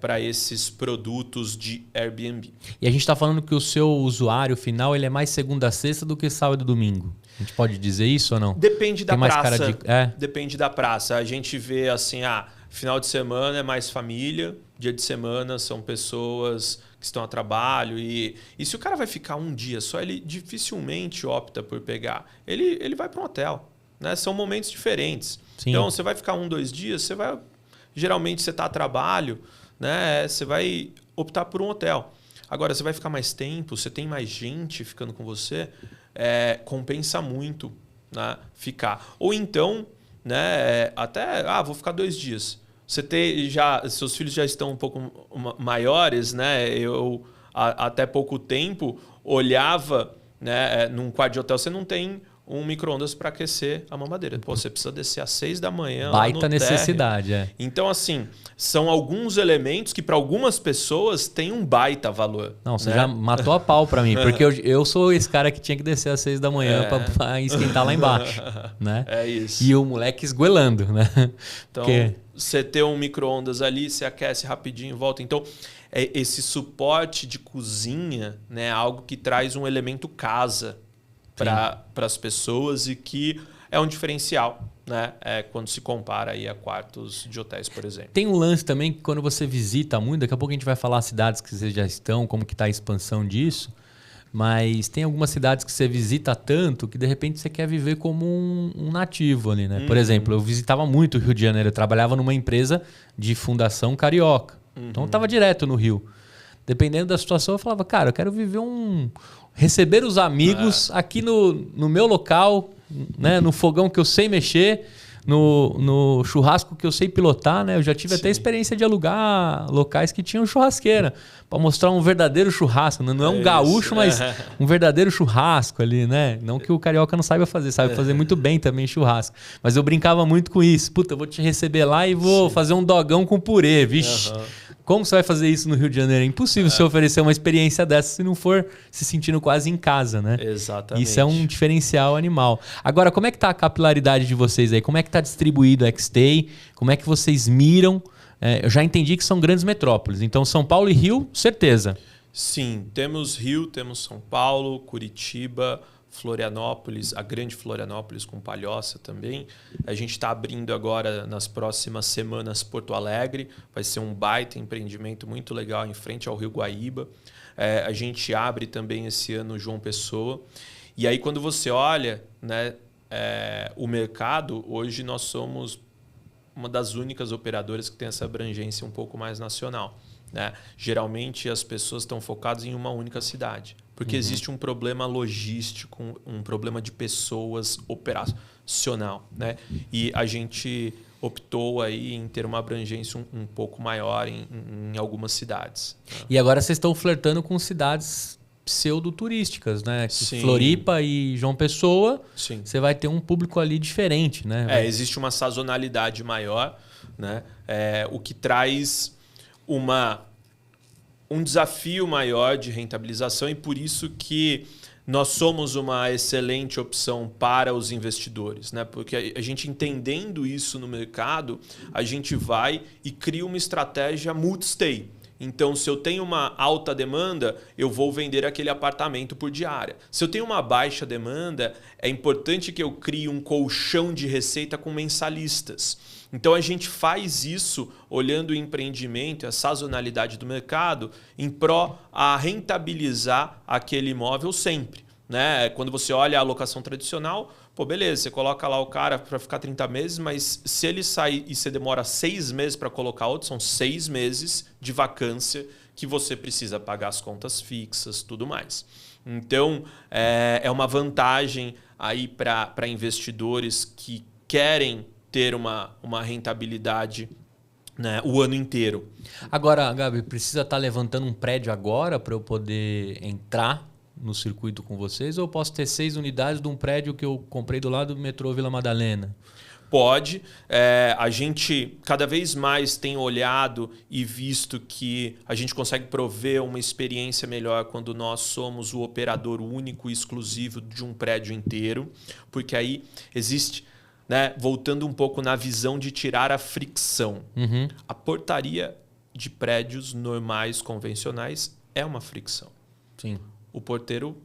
para esses produtos de Airbnb. E a gente está falando que o seu usuário final ele é mais segunda a sexta do que sábado e domingo. A gente pode dizer isso ou não? Depende da praça. De... Depende da praça. A gente vê assim, final de semana é mais família, dia de semana são pessoas que estão a trabalho. E se o cara vai ficar um dia só, ele dificilmente opta por pegar. Ele vai para um hotel. Né? São momentos diferentes. Sim. Então, você vai ficar 2 dias, geralmente você está a trabalho, né? Você vai optar por um hotel. Agora, você vai ficar mais tempo, você tem mais gente ficando com você... compensa muito, né, ficar. Ou então, né, até vou ficar 2 dias. Seus filhos já estão um pouco maiores, né? Eu até pouco tempo olhava, né, num quarto de hotel, você não tem um micro-ondas para aquecer a mamadeira. Pô, você precisa descer às 6 da manhã. Baita necessidade, Então, assim, são alguns elementos que para algumas pessoas têm um baita valor. Não, você já matou a pau para mim, porque eu sou esse cara que tinha que descer às 6 da manhã para esquentar lá embaixo. Né? É isso. E o moleque esgoelando, né? Então, você ter um micro-ondas ali, você aquece rapidinho e volta. Então, esse suporte de cozinha, né, é algo que traz um elemento casa para as pessoas e que é um diferencial, né? Quando se compara aí a quartos de hotéis, por exemplo. Tem um lance também que quando você visita muito, daqui a pouco a gente vai falar as cidades que vocês já estão, como que está a expansão disso, mas tem algumas cidades que você visita tanto que de repente você quer viver como um nativo ali, né? Por exemplo, eu visitava muito o Rio de Janeiro, eu trabalhava numa empresa de fundação carioca, então eu estava direto no Rio. Dependendo da situação, eu falava, cara, eu quero viver receber os amigos aqui no meu local, né? No fogão que eu sei mexer, no churrasco que eu sei pilotar, né? Eu já tive até experiência de alugar locais que tinham churrasqueira, para mostrar um verdadeiro churrasco. Não é um gaúcho, mas um verdadeiro churrasco ali, né? Não que o carioca não saiba fazer, sabe fazer muito bem também churrasco. Mas eu brincava muito com isso. Puta, eu vou te receber lá e vou fazer um dogão com purê, vixe. Como você vai fazer isso no Rio de Janeiro? É impossível você oferecer uma experiência dessa se não for se sentindo quase em casa, né? Exatamente. Isso é um diferencial animal. Agora, como é que tá a capilaridade de vocês aí? Como é que tá distribuído o X-Stay? Como é que vocês miram? Eu já entendi que são grandes metrópoles. Então, São Paulo e Rio, certeza. Sim, temos Rio, temos São Paulo, Curitiba, Florianópolis, a grande Florianópolis com Palhoça também. A gente está abrindo agora nas próximas semanas Porto Alegre. Vai ser um baita empreendimento muito legal em frente ao Rio Guaíba. A gente abre também esse ano João Pessoa. E aí quando você olha, né, o mercado, hoje nós somos uma das únicas operadoras que tem essa abrangência um pouco mais nacional, né? Geralmente as pessoas estão focadas em uma única cidade, porque existe um problema logístico, um problema de pessoas operacional, né? E a gente optou aí em ter uma abrangência um pouco maior em algumas cidades, né? E agora vocês estão flertando com cidades pseudo-turísticas, né? Sim. Floripa e João Pessoa, Sim. você vai ter um público ali diferente, né? Existe uma sazonalidade maior, né? O que traz um desafio maior de rentabilização, e por isso que nós somos uma excelente opção para os investidores, né? Porque a gente entendendo isso no mercado, a gente vai e cria uma estratégia multi-stay. Então, se eu tenho uma alta demanda, eu vou vender aquele apartamento por diária. Se eu tenho uma baixa demanda, é importante que eu crie um colchão de receita com mensalistas. Então, a gente faz isso olhando o empreendimento, a sazonalidade do mercado, em pró a rentabilizar aquele imóvel sempre, né? Quando você olha a alocação tradicional, pô, beleza, você coloca lá o cara para ficar 30 meses, mas se ele sair e você demora 6 meses para colocar outro, são 6 meses de vacância que você precisa pagar as contas fixas, tudo mais. Então, é uma vantagem aí para investidores que querem ter uma rentabilidade, né, o ano inteiro. Agora, Gabi, precisa estar levantando um prédio agora para eu poder entrar no circuito com vocês, ou eu posso ter 6 unidades de um prédio que eu comprei do lado do metrô Vila Madalena? Pode. A gente cada vez mais tem olhado e visto que a gente consegue prover uma experiência melhor quando nós somos o operador único e exclusivo de um prédio inteiro, porque aí existe, né, voltando um pouco na visão de tirar a fricção. A portaria de prédios normais, convencionais, é uma fricção. Sim. O porteiro,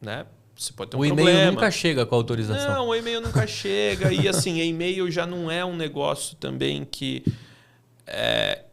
né, você pode ter um problema. O e-mail nunca chega com a autorização. Não, o e-mail nunca chega. E assim, e-mail já não é um negócio também que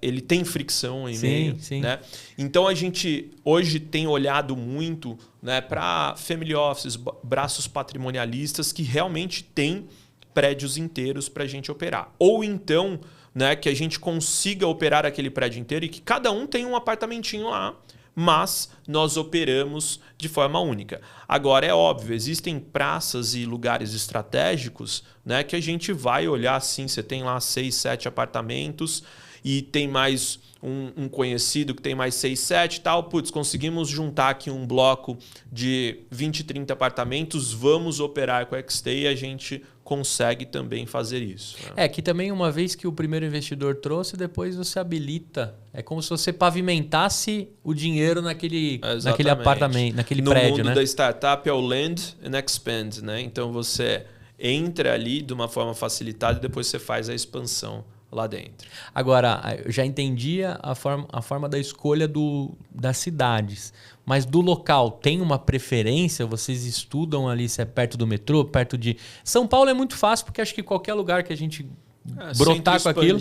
ele tem fricção, e-mail. Sim. Né? Então a gente hoje tem olhado muito, né, para family offices, braços patrimonialistas que realmente têm prédios inteiros para a gente operar. Ou então, né, que a gente consiga operar aquele prédio inteiro e que cada um tem um apartamentinho lá, mas nós operamos de forma única. Agora, é óbvio, existem praças e lugares estratégicos, né, que a gente vai olhar assim, você tem lá 6, 7 apartamentos e tem mais um conhecido que tem mais 6, 7 e tal. Putz, conseguimos juntar aqui um bloco de 20, 30 apartamentos, vamos operar com a X-Stay e a gente consegue também fazer isso. Né? Que também uma vez que o primeiro investidor trouxe, depois você habilita. É como se você pavimentasse o dinheiro naquele apartamento, naquele prédio. No mundo da startup é o land and expand, né? Então você entra ali de uma forma facilitada e depois você faz a expansão lá dentro. Agora, eu já entendi a forma da escolha das cidades, mas do local, tem uma preferência? Vocês estudam ali se é perto do metrô, perto de... São Paulo é muito fácil, porque acho que qualquer lugar que a gente brotar com aquilo...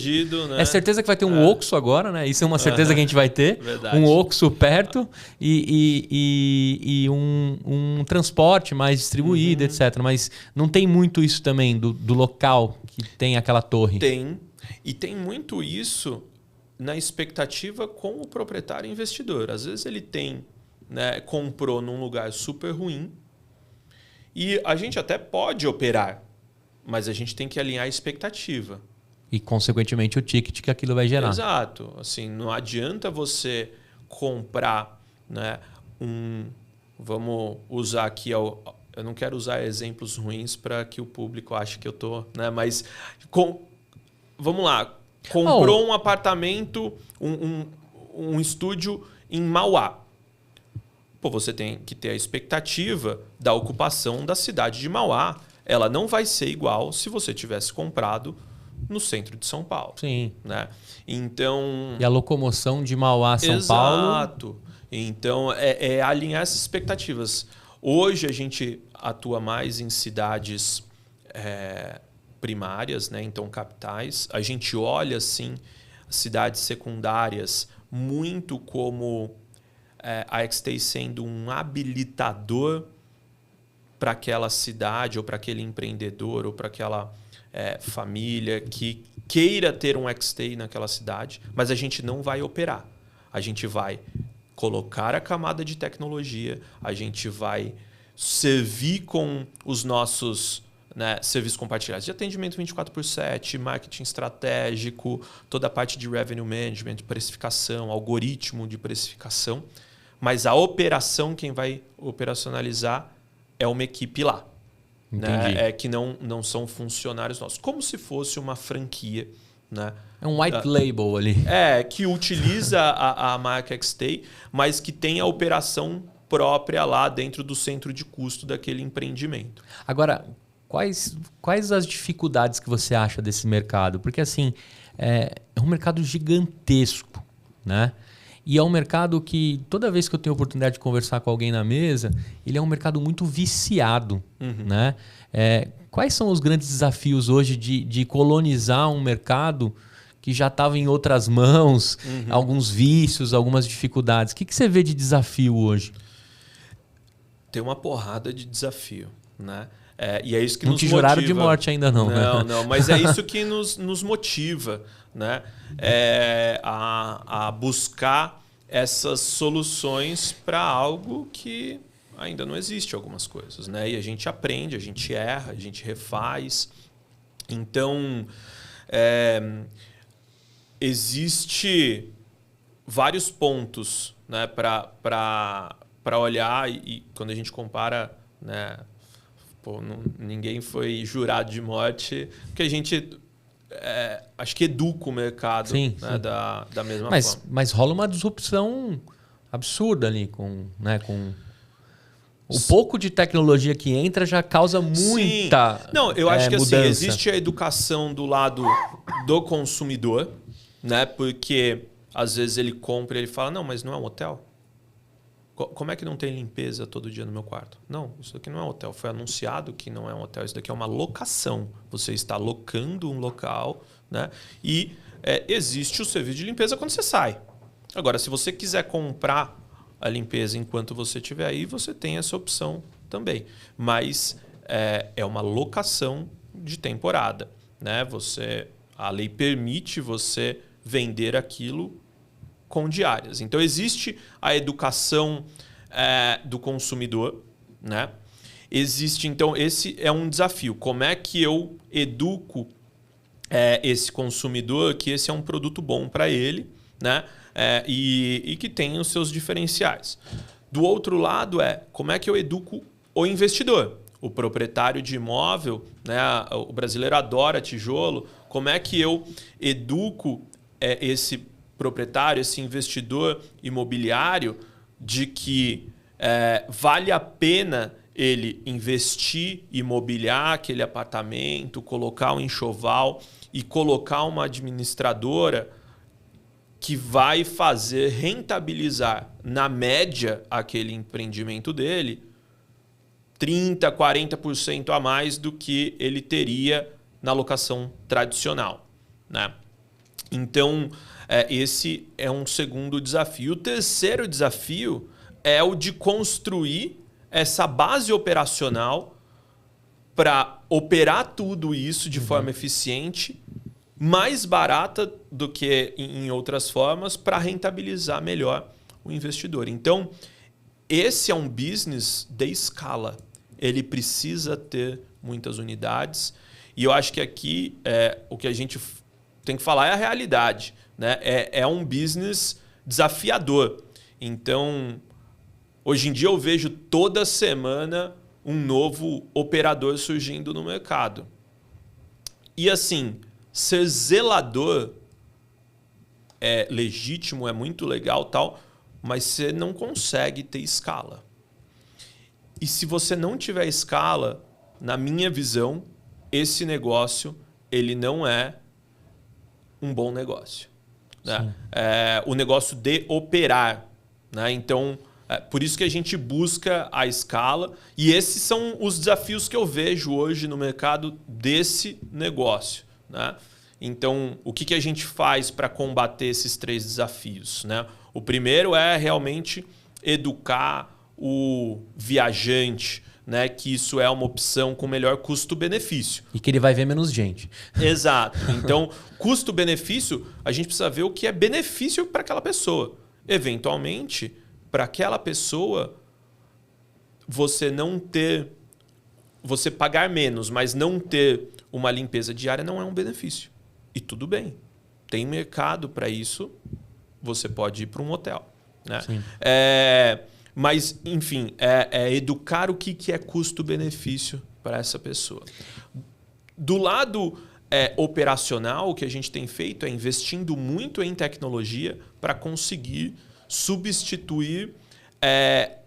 Né? É certeza que vai ter um Oxxo agora, né? Isso é uma certeza que a gente vai ter. Verdade. Um Oxxo perto e um transporte mais distribuído, etc. Mas não tem muito isso também do local que tem aquela torre. Tem. E tem muito isso na expectativa com o proprietário investidor. Às vezes ele tem, né, comprou num lugar super ruim e a gente até pode operar, mas a gente tem que alinhar a expectativa. E, consequentemente, o ticket que aquilo vai gerar. Exato. Assim, não adianta você comprar, né, vamos usar aqui... Eu não quero usar exemplos ruins para que o público ache que eu estou... Né, mas... Vamos lá. Comprou um apartamento, um estúdio em Mauá. Pô, você tem que ter a expectativa da ocupação da cidade de Mauá. Ela não vai ser igual se você tivesse comprado no centro de São Paulo. Sim. Né? Então... E a locomoção de Mauá a São Paulo... Exato. Então, é alinhar essas expectativas. Hoje, a gente atua mais em cidades... primárias, né? Então capitais. A gente olha assim cidades secundárias muito como a XTAY sendo um habilitador para aquela cidade ou para aquele empreendedor ou para aquela família que queira ter um XTAY naquela cidade, mas a gente não vai operar. A gente vai colocar a camada de tecnologia, a gente vai servir com os nossos... Né, serviços compartilhados de atendimento 24/7, marketing estratégico, toda a parte de revenue management, precificação, algoritmo de precificação. Mas a operação, quem vai operacionalizar é uma equipe lá. Né? Que não são funcionários nossos. Como se fosse uma franquia. Né? É um white label ali. Que utiliza a marca XTAY, mas que tem a operação própria lá dentro do centro de custo daquele empreendimento. Agora... Quais as dificuldades que você acha desse mercado? Porque assim, é um mercado gigantesco, né? E é um mercado que, toda vez que eu tenho a oportunidade de conversar com alguém na mesa, ele é um mercado muito viciado. Né? Quais são os grandes desafios hoje de colonizar um mercado que já estava em outras mãos, alguns vícios, algumas dificuldades? O que você vê de desafio hoje? Tem uma porrada de desafio, né? E é isso que não nos te juraram motiva. de morte ainda não. Não, mas é isso que nos motiva, né? A buscar essas soluções para algo que ainda não existe, algumas coisas. Né? E a gente aprende, a gente erra, a gente refaz. Então, existe vários pontos, né, para olhar e quando a gente compara... Né, ninguém foi jurado de morte, porque a gente acho que educa o mercado, sim, né, sim. Da mesma forma. Mas rola uma disrupção absurda ali com o pouco de tecnologia que entra já causa muita sim. Não, eu acho que mudança. Assim, existe a educação do lado do consumidor, né, porque às vezes ele compra e ele fala, não, mas não é um hotel. Como é que não tem limpeza todo dia no meu quarto? Não, isso aqui não é um hotel. Foi anunciado que não é um hotel. Isso daqui é uma locação. Você está locando um local, né? E existe o serviço de limpeza quando você sai. Agora, se você quiser comprar a limpeza enquanto você estiver aí, você tem essa opção também. Mas é uma locação de temporada, né? A lei permite você vender aquilo com diárias. Então, existe a educação do consumidor, né? Existe, então, esse é um desafio. Como é que eu educo esse consumidor que esse é um produto bom para ele, né? E que tem os seus diferenciais. Do outro lado como é que eu educo o investidor, o proprietário de imóvel, né? O brasileiro adora tijolo. Como é que eu educo esse proprietário, esse investidor imobiliário, de que vale a pena ele investir e mobiliar aquele apartamento, colocar um enxoval e colocar uma administradora que vai fazer rentabilizar, na média, aquele empreendimento dele 30%, 40% a mais do que ele teria na locação tradicional, né? Então, esse é um segundo desafio. O terceiro desafio é o de construir essa base operacional para operar tudo isso de forma eficiente, mais barata do que em outras formas, para rentabilizar melhor o investidor. Então, esse é um business de escala. Ele precisa ter muitas unidades. E eu acho que aqui o que a gente tem que falar é a realidade, né? É um business desafiador. Então, hoje em dia eu vejo toda semana um novo operador surgindo no mercado. E assim, ser zelador é legítimo, é muito legal, tal, mas você não consegue ter escala. E se você não tiver escala, na minha visão, esse negócio ele não é um bom negócio, né? O negócio de operar, né? Então, por isso que a gente busca a escala, e esses são os desafios que eu vejo hoje no mercado desse negócio, né? Então, o que a gente faz para combater esses 3 desafios, né? O primeiro é realmente educar o viajante, né, que isso é uma opção com melhor custo-benefício. E que ele vai ver menos gente. Exato. Então, custo-benefício, a gente precisa ver o que é benefício para aquela pessoa. Eventualmente, para aquela pessoa, você pagar menos, mas não ter uma limpeza diária não é um benefício. E tudo bem. Tem mercado para isso, você pode ir para um hotel, né? Sim. Mas, enfim, é educar o que é custo-benefício para essa pessoa. Do lado operacional, o que a gente tem feito é investindo muito em tecnologia para conseguir substituir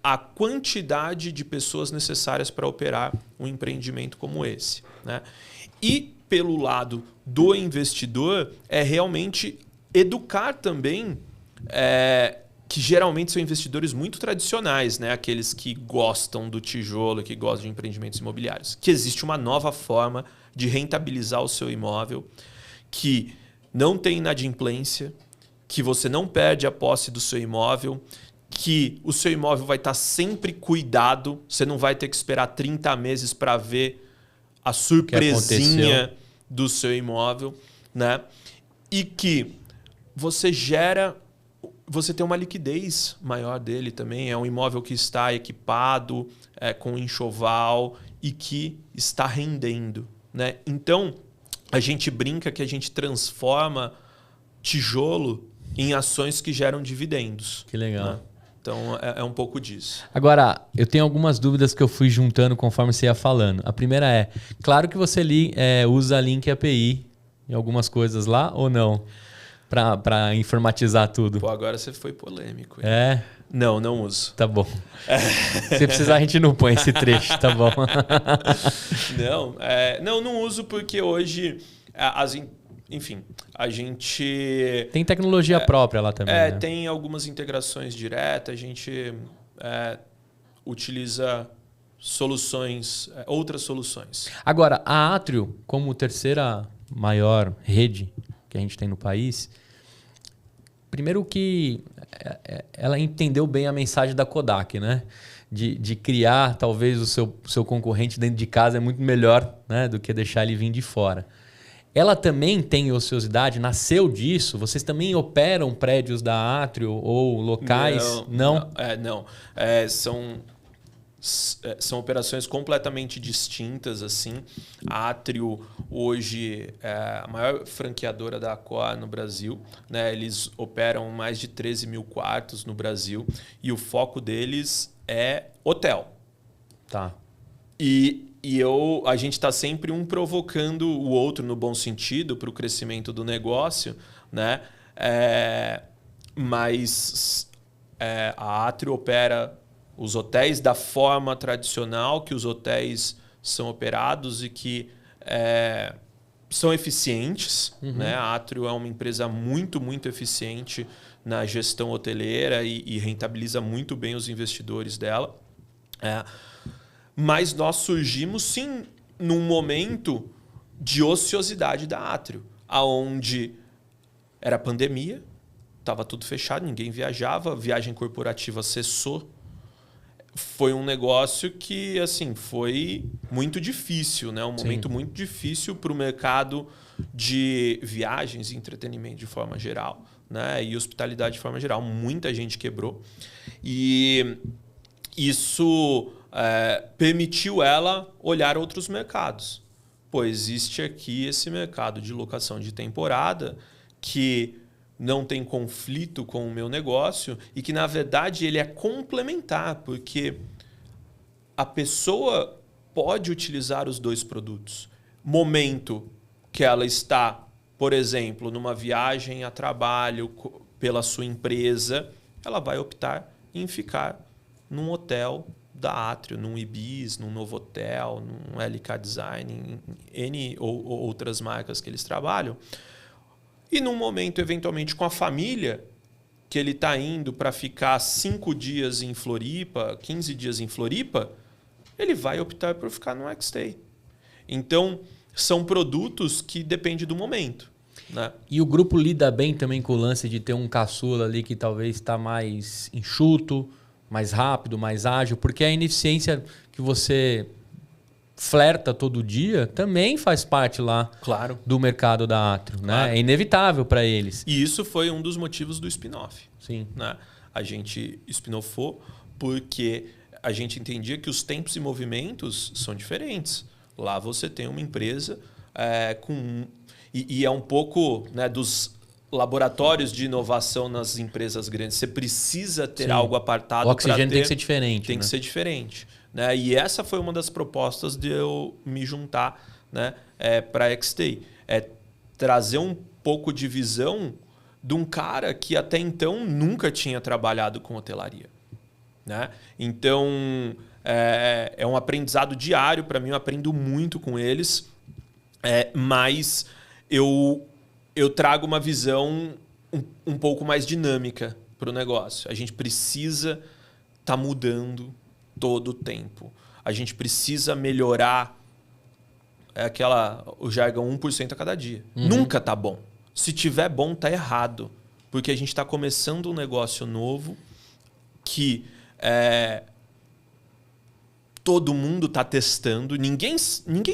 a quantidade de pessoas necessárias para operar um empreendimento como esse, né? E, pelo lado do investidor, é realmente educar também... que geralmente são investidores muito tradicionais, né? Aqueles que gostam do tijolo, que gostam de empreendimentos imobiliários. Que existe uma nova forma de rentabilizar o seu imóvel, que não tem inadimplência, que você não perde a posse do seu imóvel, que o seu imóvel vai estar sempre cuidado, você não vai ter que esperar 30 meses para ver a surpresinha do seu imóvel, né? E que você tem uma liquidez maior dele também. É um imóvel que está equipado, com enxoval e que está rendendo, né? Então, a gente brinca que a gente transforma tijolo em ações que geram dividendos. Que legal. Né? Então, é um pouco disso. Agora, eu tenho algumas dúvidas que eu fui juntando conforme você ia falando. A primeira é, claro que você usa Link API em algumas coisas lá ou não? Para informatizar tudo. Pô, agora você foi polêmico. Hein? Não uso. Tá bom. Se precisar, a gente não põe esse trecho, tá bom. Não uso porque hoje, enfim, a gente... Tem tecnologia própria lá também, né? Tem algumas integrações diretas, a gente utiliza outras soluções. Agora, a Atrio, como terceira maior rede que a gente tem no país, primeiro que ela entendeu bem a mensagem da Kodak, né? De criar talvez o seu concorrente dentro de casa é muito melhor, né, do que deixar ele vir de fora. Ela também tem ociosidade, nasceu disso? Vocês também operam prédios da Atrio ou locais? Não. São operações completamente distintas, assim. A Atrio hoje é a maior franqueadora da Accor no Brasil, né? Eles operam mais de 13 mil quartos no Brasil e o foco deles é hotel. Tá. A gente está sempre um provocando o outro no bom sentido para o crescimento do negócio, né? Mas a Atrio opera os hotéis da forma tradicional que os hotéis são operados e que são eficientes. Né? A Atrio é uma empresa muito, muito eficiente na gestão hoteleira e rentabiliza muito bem os investidores dela. Mas nós surgimos, sim, num momento de ociosidade da Atrio, onde era pandemia, estava tudo fechado, ninguém viajava, a viagem corporativa cessou. Foi um negócio que assim, foi muito difícil, né? Um momento muito difícil para o mercado de viagens e entretenimento de forma geral, né? E hospitalidade de forma geral. Muita gente quebrou. E isso permitiu ela olhar outros mercados. Pô, existe aqui esse mercado de locação de temporada que não tem conflito com o meu negócio e que, na verdade, ele é complementar, porque a pessoa pode utilizar os dois produtos. Momento que ela está, por exemplo, numa viagem a trabalho pela sua empresa, ela vai optar em ficar num hotel da Atrio, num Ibis, num Novotel, num LK Design, em N ou outras marcas que eles trabalham. E num momento, eventualmente, com a família, que ele está indo para ficar 5 dias em Floripa, 15 dias em Floripa, ele vai optar por ficar no X-Stay. Então, são produtos que dependem do momento. Né? E o grupo lida bem também com o lance de ter um caçula ali que talvez está mais enxuto, mais rápido, mais ágil, porque a ineficiência que você flerta todo dia também faz parte lá do mercado da Atrio. Né? É inevitável para eles. E isso foi um dos motivos do spin-off. Sim. Né? A gente spin-offou porque a gente entendia que os tempos e movimentos são diferentes. Lá você tem uma empresa com... E é um pouco, né, dos laboratórios de inovação nas empresas grandes. Você precisa ter algo apartado. O oxigênio tem que ser diferente. Tem que ser diferente. Né? E essa foi uma das propostas de eu me juntar, né, para a X-Stay. Trazer um pouco de visão de um cara que até então nunca tinha trabalhado com hotelaria. Né? Então, é um aprendizado diário para mim. Eu aprendo muito com eles. Mas eu trago uma visão um pouco mais dinâmica para o negócio. A gente precisa estar mudando todo o tempo. A gente precisa melhorar o jargão 1% a cada dia. Nunca tá bom. Se tiver bom, tá errado. Porque a gente está começando um negócio novo que todo mundo está testando. Ninguém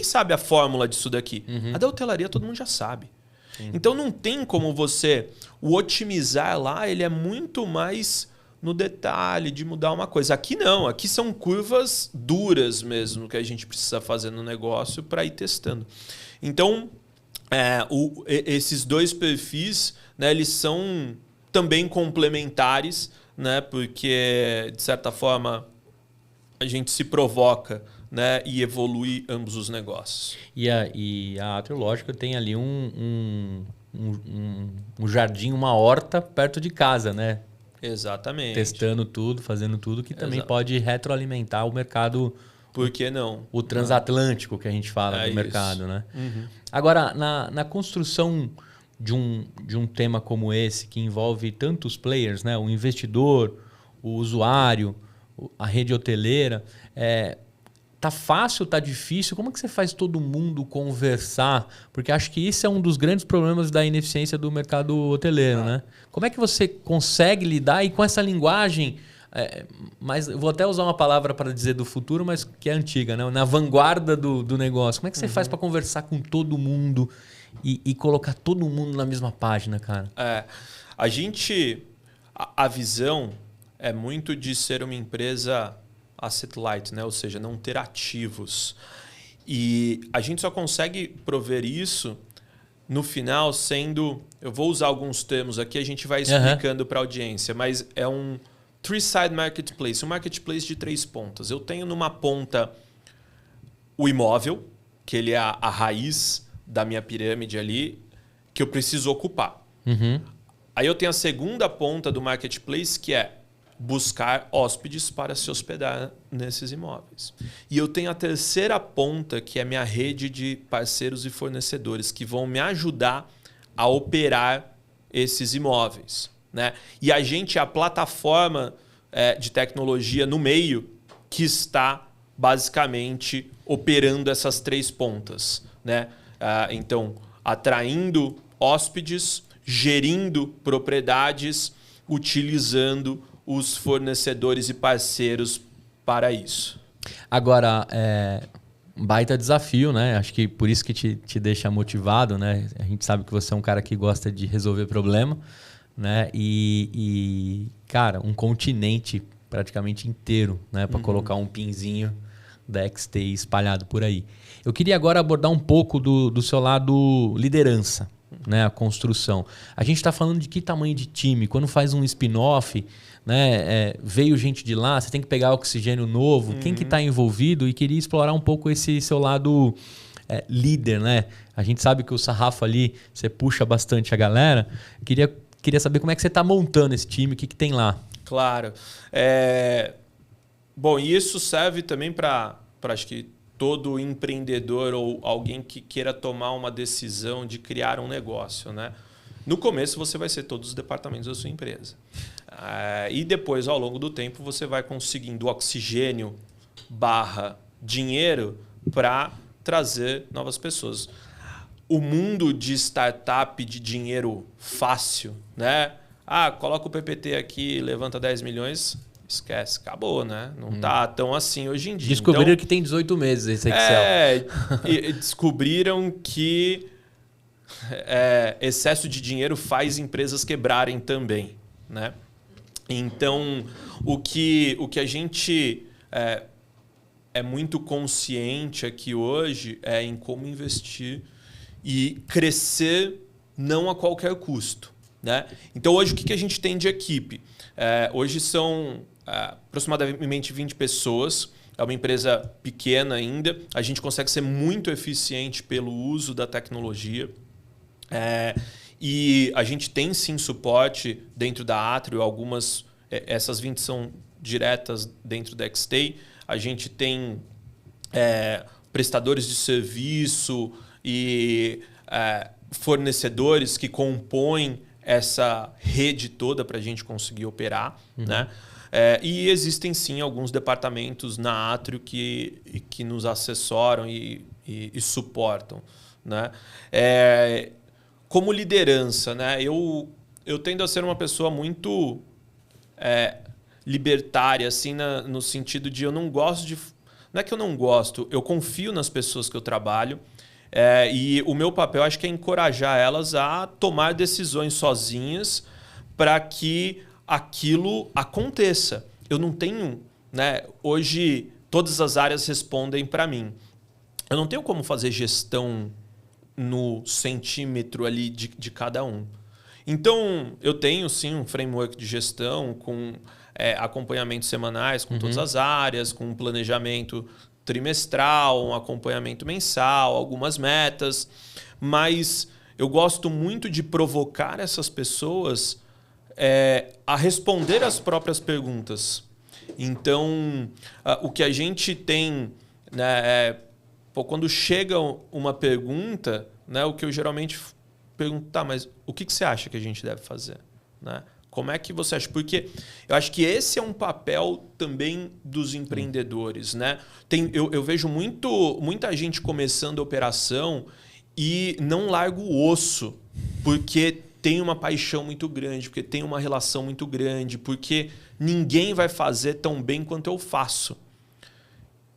sabe a fórmula disso daqui. A da hotelaria todo mundo já sabe. Então não tem como você... O otimizar lá, ele é muito mais no detalhe de mudar uma coisa. Aqui não, aqui são curvas duras mesmo que a gente precisa fazer no negócio para ir testando. Então, esses dois perfis, né, eles são também complementares, né, porque, de certa forma, a gente se provoca, né, e evolui ambos os negócios. E a Atrio, lógico, tem ali um jardim, uma horta perto de casa, né? Exatamente. Testando tudo, fazendo tudo, que também pode retroalimentar o mercado. Por que não? O transatlântico que a gente fala do mercado, né? Agora, na construção de um tema como esse, que envolve tantos players, né? O investidor, o usuário, a rede hoteleira, tá fácil, tá difícil? Como é que você faz todo mundo conversar? Porque acho que isso é um dos grandes problemas da ineficiência do mercado hoteleiro, né? Como é que você consegue lidar e com essa linguagem... mas vou até usar uma palavra para dizer do futuro, mas que é antiga, né? Na vanguarda do negócio. Como é que você faz para conversar com todo mundo e colocar todo mundo na mesma página, cara? A visão é muito de ser uma empresa asset light, né? Ou seja, não ter ativos. E a gente só consegue prover isso no final sendo... Eu vou usar alguns termos aqui, a gente vai explicando para a audiência, mas é um three-side marketplace, um marketplace de 3 pontas. Eu tenho numa ponta o imóvel, que ele é a raiz da minha pirâmide ali, que eu preciso ocupar. Aí eu tenho a segunda ponta do marketplace, que é buscar hóspedes para se hospedar nesses imóveis. E eu tenho a terceira ponta, que é a minha rede de parceiros e fornecedores, que vão me ajudar a operar esses imóveis, né? E a gente é a plataforma de tecnologia no meio que está basicamente operando essas três pontas, né? Então, atraindo hóspedes, gerindo propriedades, utilizando os fornecedores e parceiros para isso. Agora, um baita desafio, né? Acho que por isso que te deixa motivado, né? A gente sabe que você é um cara que gosta de resolver problema, né? Cara, um continente praticamente inteiro, né? Para colocar um pinzinho da XT espalhado por aí. Eu queria agora abordar um pouco do seu lado liderança, né? A construção. A gente está falando de que tamanho de time? Quando faz um spin-off, né? Veio gente de lá, você tem que pegar oxigênio novo. Quem que está envolvido? E queria explorar um pouco esse seu lado líder, né? A gente sabe que o sarrafo ali, você puxa bastante a galera. Queria saber como é que você está montando esse time, o que tem lá. Claro. Bom, e isso serve também para acho que todo empreendedor ou alguém que queira tomar uma decisão de criar um negócio, né? No começo você vai ser todos os departamentos da sua empresa. E depois, ao longo do tempo, você vai conseguindo oxigênio / dinheiro para trazer novas pessoas. O mundo de startup de dinheiro fácil, né? Coloca o PPT aqui, levanta 10 milhões, esquece, acabou, né? Não tá tão assim hoje em dia. Descobriram que tem 18 meses esse Excel. E descobriram que excesso de dinheiro faz empresas quebrarem também, né? Então, o que a gente é muito consciente aqui hoje é em como investir e crescer não a qualquer custo, né? Então, hoje, o que a gente tem de equipe? Hoje são aproximadamente 20 pessoas. É uma empresa pequena ainda. A gente consegue ser muito eficiente pelo uso da tecnologia. E a gente tem sim suporte dentro da Atrio. Algumas, essas 20 são diretas dentro da XT. A gente tem prestadores de serviço e fornecedores que compõem essa rede toda para a gente conseguir operar, né? E existem sim alguns departamentos na Atrio que nos assessoram e suportam, né? Como liderança, né? Eu tendo a ser uma pessoa muito libertária, assim, no sentido de eu não gosto de... Não é que eu não gosto, eu confio nas pessoas que eu trabalho. E o meu papel, acho que é encorajar elas a tomar decisões sozinhas para que aquilo aconteça. Eu não tenho... né? Hoje, todas as áreas respondem para mim. Eu não tenho como fazer gestão no centímetro ali de cada um. Então, eu tenho sim um framework de gestão com acompanhamentos semanais com todas as áreas, com um planejamento trimestral, um acompanhamento mensal, algumas metas. Mas eu gosto muito de provocar essas pessoas a responder as próprias perguntas. Então, o que a gente tem... né, quando chega uma pergunta, né, o que eu geralmente pergunto, tá, mas o que você acha que a gente deve fazer? Né? Como é que você acha? Porque eu acho que esse é um papel também dos empreendedores. Né? Eu vejo muita gente começando a operação e não larga o osso, porque tem uma paixão muito grande, porque tem uma relação muito grande, porque ninguém vai fazer tão bem quanto eu faço.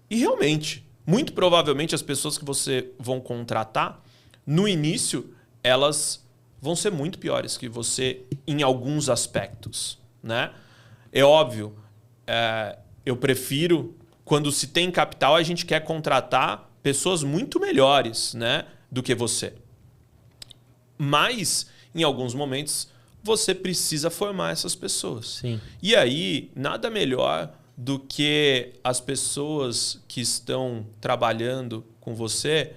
E realmente, muito provavelmente as pessoas que você vão contratar, no início, elas vão ser muito piores que você em alguns aspectos. Né? É óbvio, eu prefiro, quando se tem capital, a gente quer contratar pessoas muito melhores, né, do que você. Mas, em alguns momentos, você precisa formar essas pessoas. Sim. E aí, nada melhor do que as pessoas que estão trabalhando com você,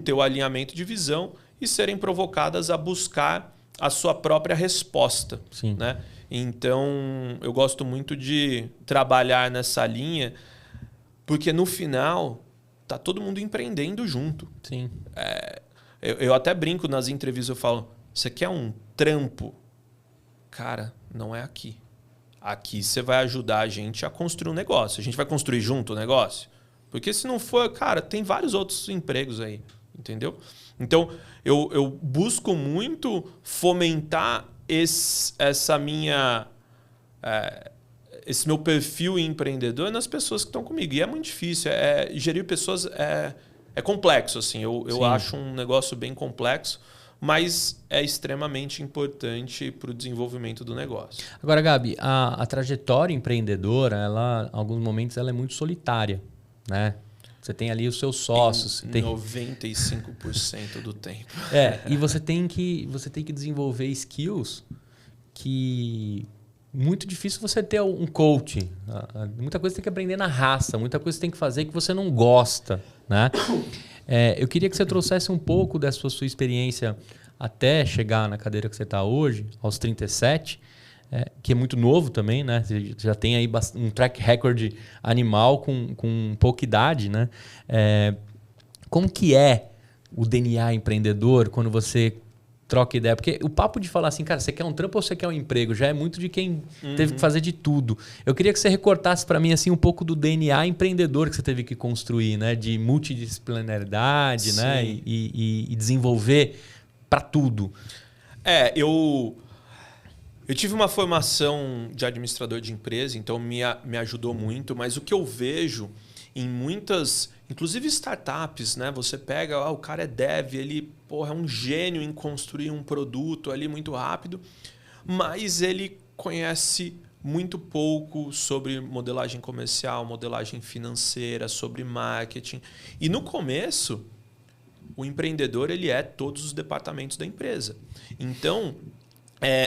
ter o alinhamento de visão e serem provocadas a buscar a sua própria resposta. Sim. Né? Então, eu gosto muito de trabalhar nessa linha, porque no final tá todo mundo empreendendo junto. Sim. Eu até brinco nas entrevistas, eu falo, você quer um trampo? Cara, não é aqui. Aqui você vai ajudar a gente a construir um negócio. A gente vai construir junto o negócio. Porque se não for, cara, tem vários outros empregos aí, entendeu? Então, eu busco muito fomentar esse meu perfil empreendedor nas pessoas que estão comigo. E é muito difícil. Gerir pessoas é complexo, assim. Eu acho um negócio bem complexo, mas é extremamente importante para o desenvolvimento do negócio. Agora, Gabi, a trajetória empreendedora, ela, em alguns momentos, ela é muito solitária, né? Você tem ali os seus sócios. Em tem 95% do tempo. E você tem que desenvolver skills que muito difícil você ter um coach. Muita coisa você tem que aprender na raça, muita coisa você tem que fazer que você não gosta, né? Eu queria que você trouxesse um pouco dessa sua experiência até chegar na cadeira que você está hoje, aos 37, que é muito novo também, né? Você já tem aí um track record animal com pouca idade, né? Como que é o DNA empreendedor quando você troca ideia? Porque o papo de falar assim, cara, você quer um trampo ou você quer um emprego? Já é muito de quem teve que fazer de tudo. Eu queria que você recortasse para mim assim um pouco do DNA empreendedor que você teve que construir, né? De multidisciplinaridade, né? E desenvolver para tudo. Eu tive uma formação de administrador de empresa, então me ajudou muito, mas o que eu vejo em muitas, inclusive startups, né? Você pega, o cara é dev, ele é um gênio em construir um produto ali muito rápido, mas ele conhece muito pouco sobre modelagem comercial, modelagem financeira, sobre marketing. E no começo, o empreendedor ele é todos os departamentos da empresa. Então,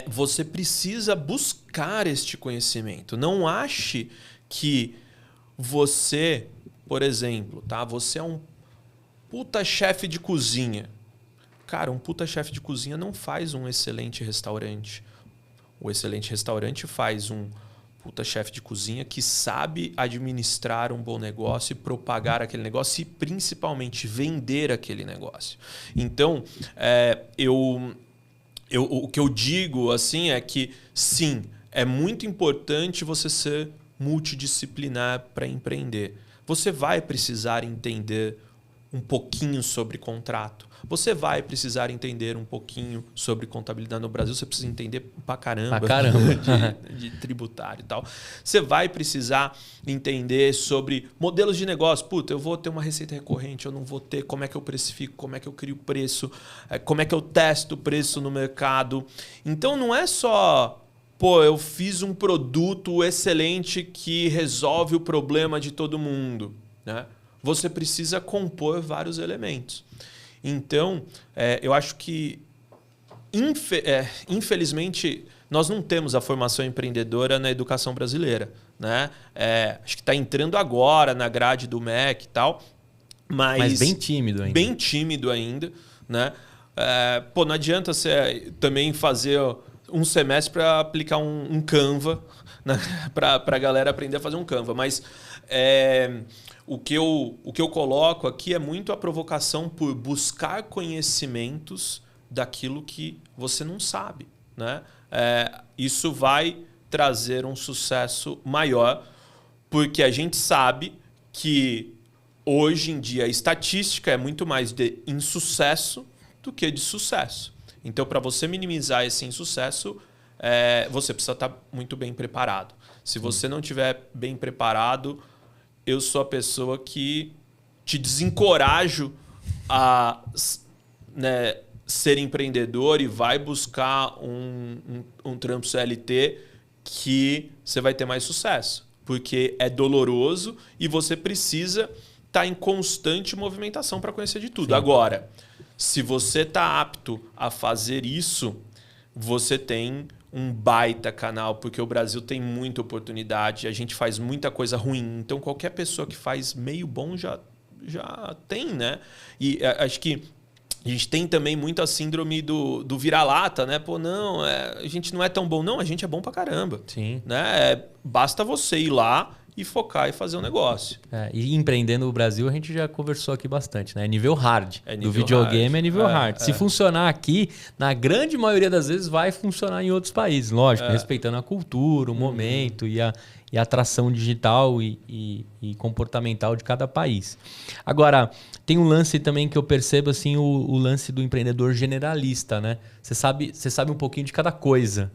você precisa buscar este conhecimento. Não ache que você, por exemplo, você é um puta chefe de cozinha. Cara, um puta chefe de cozinha não faz um excelente restaurante. O excelente restaurante faz um puta chefe de cozinha que sabe administrar um bom negócio e propagar aquele negócio e principalmente vender aquele negócio. Então, o que eu digo assim é que sim, é muito importante você ser multidisciplinar para empreender. Você vai precisar entender um pouquinho sobre contrato. Você vai precisar entender um pouquinho sobre contabilidade. No Brasil, você precisa entender pra caramba, de tributário e tal. Você vai precisar entender sobre modelos de negócio. Puta, eu vou ter uma receita recorrente, eu não vou ter. Como é que eu precifico? Como é que eu crio preço? Como é que eu testo o preço no mercado? Então, não é só... eu fiz um produto excelente que resolve o problema de todo mundo, né? Você precisa compor vários elementos. Então, eu acho que, infelizmente, nós não temos a formação empreendedora na educação brasileira, né? Acho que está entrando agora na grade do MEC e tal, mas bem tímido ainda. Bem tímido ainda, né? Não adianta você também fazer um semestre para aplicar um Canva, né? Para a galera aprender a fazer um Canva, mas... O que eu coloco aqui é muito a provocação por buscar conhecimentos daquilo que você não sabe, né? Isso vai trazer um sucesso maior, porque a gente sabe que hoje em dia a estatística é muito mais de insucesso do que de sucesso. Então, para você minimizar esse insucesso, você precisa estar muito bem preparado. Se você não estiver bem preparado, eu sou a pessoa que te desencorajo a ser empreendedor e vai buscar um trampo CLT que você vai ter mais sucesso. Porque é doloroso e você precisa estar em constante movimentação para conhecer de tudo. Sim. Agora, se você está apto a fazer isso, você tem um baita canal, porque o Brasil tem muita oportunidade, a gente faz muita coisa ruim, então qualquer pessoa que faz meio bom já tem, né? E acho que A gente tem também muito a síndrome do vira-lata, né? Pô, não, a gente não é tão bom. Não, a gente é bom pra caramba. Sim. Né? Basta você ir lá e focar e fazer um negócio. E empreendendo no Brasil, a gente já conversou aqui bastante, né? É nível hard. Nível do videogame hard. é nível hard. Se funcionar aqui, na grande maioria das vezes, vai funcionar em outros países. Lógico, respeitando a cultura, o momento e a atração digital e comportamental de cada país. Agora, tem um lance também que eu percebo, assim, o lance do empreendedor generalista, né? Você sabe um pouquinho de cada coisa,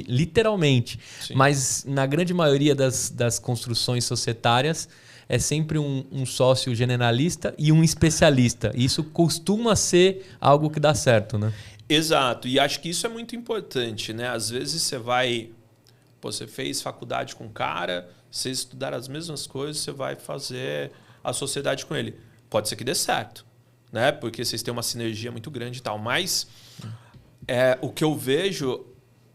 literalmente. Sim. Mas na grande maioria das construções societárias, é sempre um sócio generalista e um especialista. Isso costuma ser algo que dá certo, né? Exato. E acho que isso é muito importante, né? Às vezes você fez faculdade com o cara, vocês estudaram as mesmas coisas, você vai fazer a sociedade com ele. Pode ser que dê certo, né? Porque vocês têm uma sinergia muito grande e tal. Mas o que eu vejo,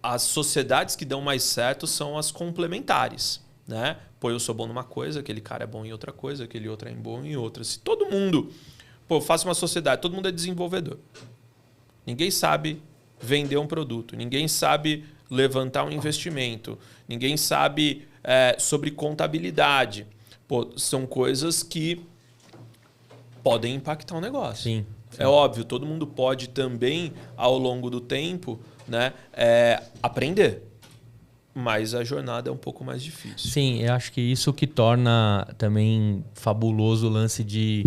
as sociedades que dão mais certo são as complementares, né? Pô, eu sou bom numa coisa, aquele cara é bom em outra coisa, aquele outro é bom em outra. Se todo mundo... Pô, faça uma sociedade, todo mundo é desenvolvedor. Ninguém sabe vender um produto, ninguém sabe levantar um investimento, ninguém sabe sobre contabilidade. Pô, são coisas que podem impactar o negócio. Sim. É óbvio, todo mundo pode também, ao longo do tempo, né, aprender. Mas a jornada é um pouco mais difícil. Sim, eu acho que isso que torna também fabuloso o lance de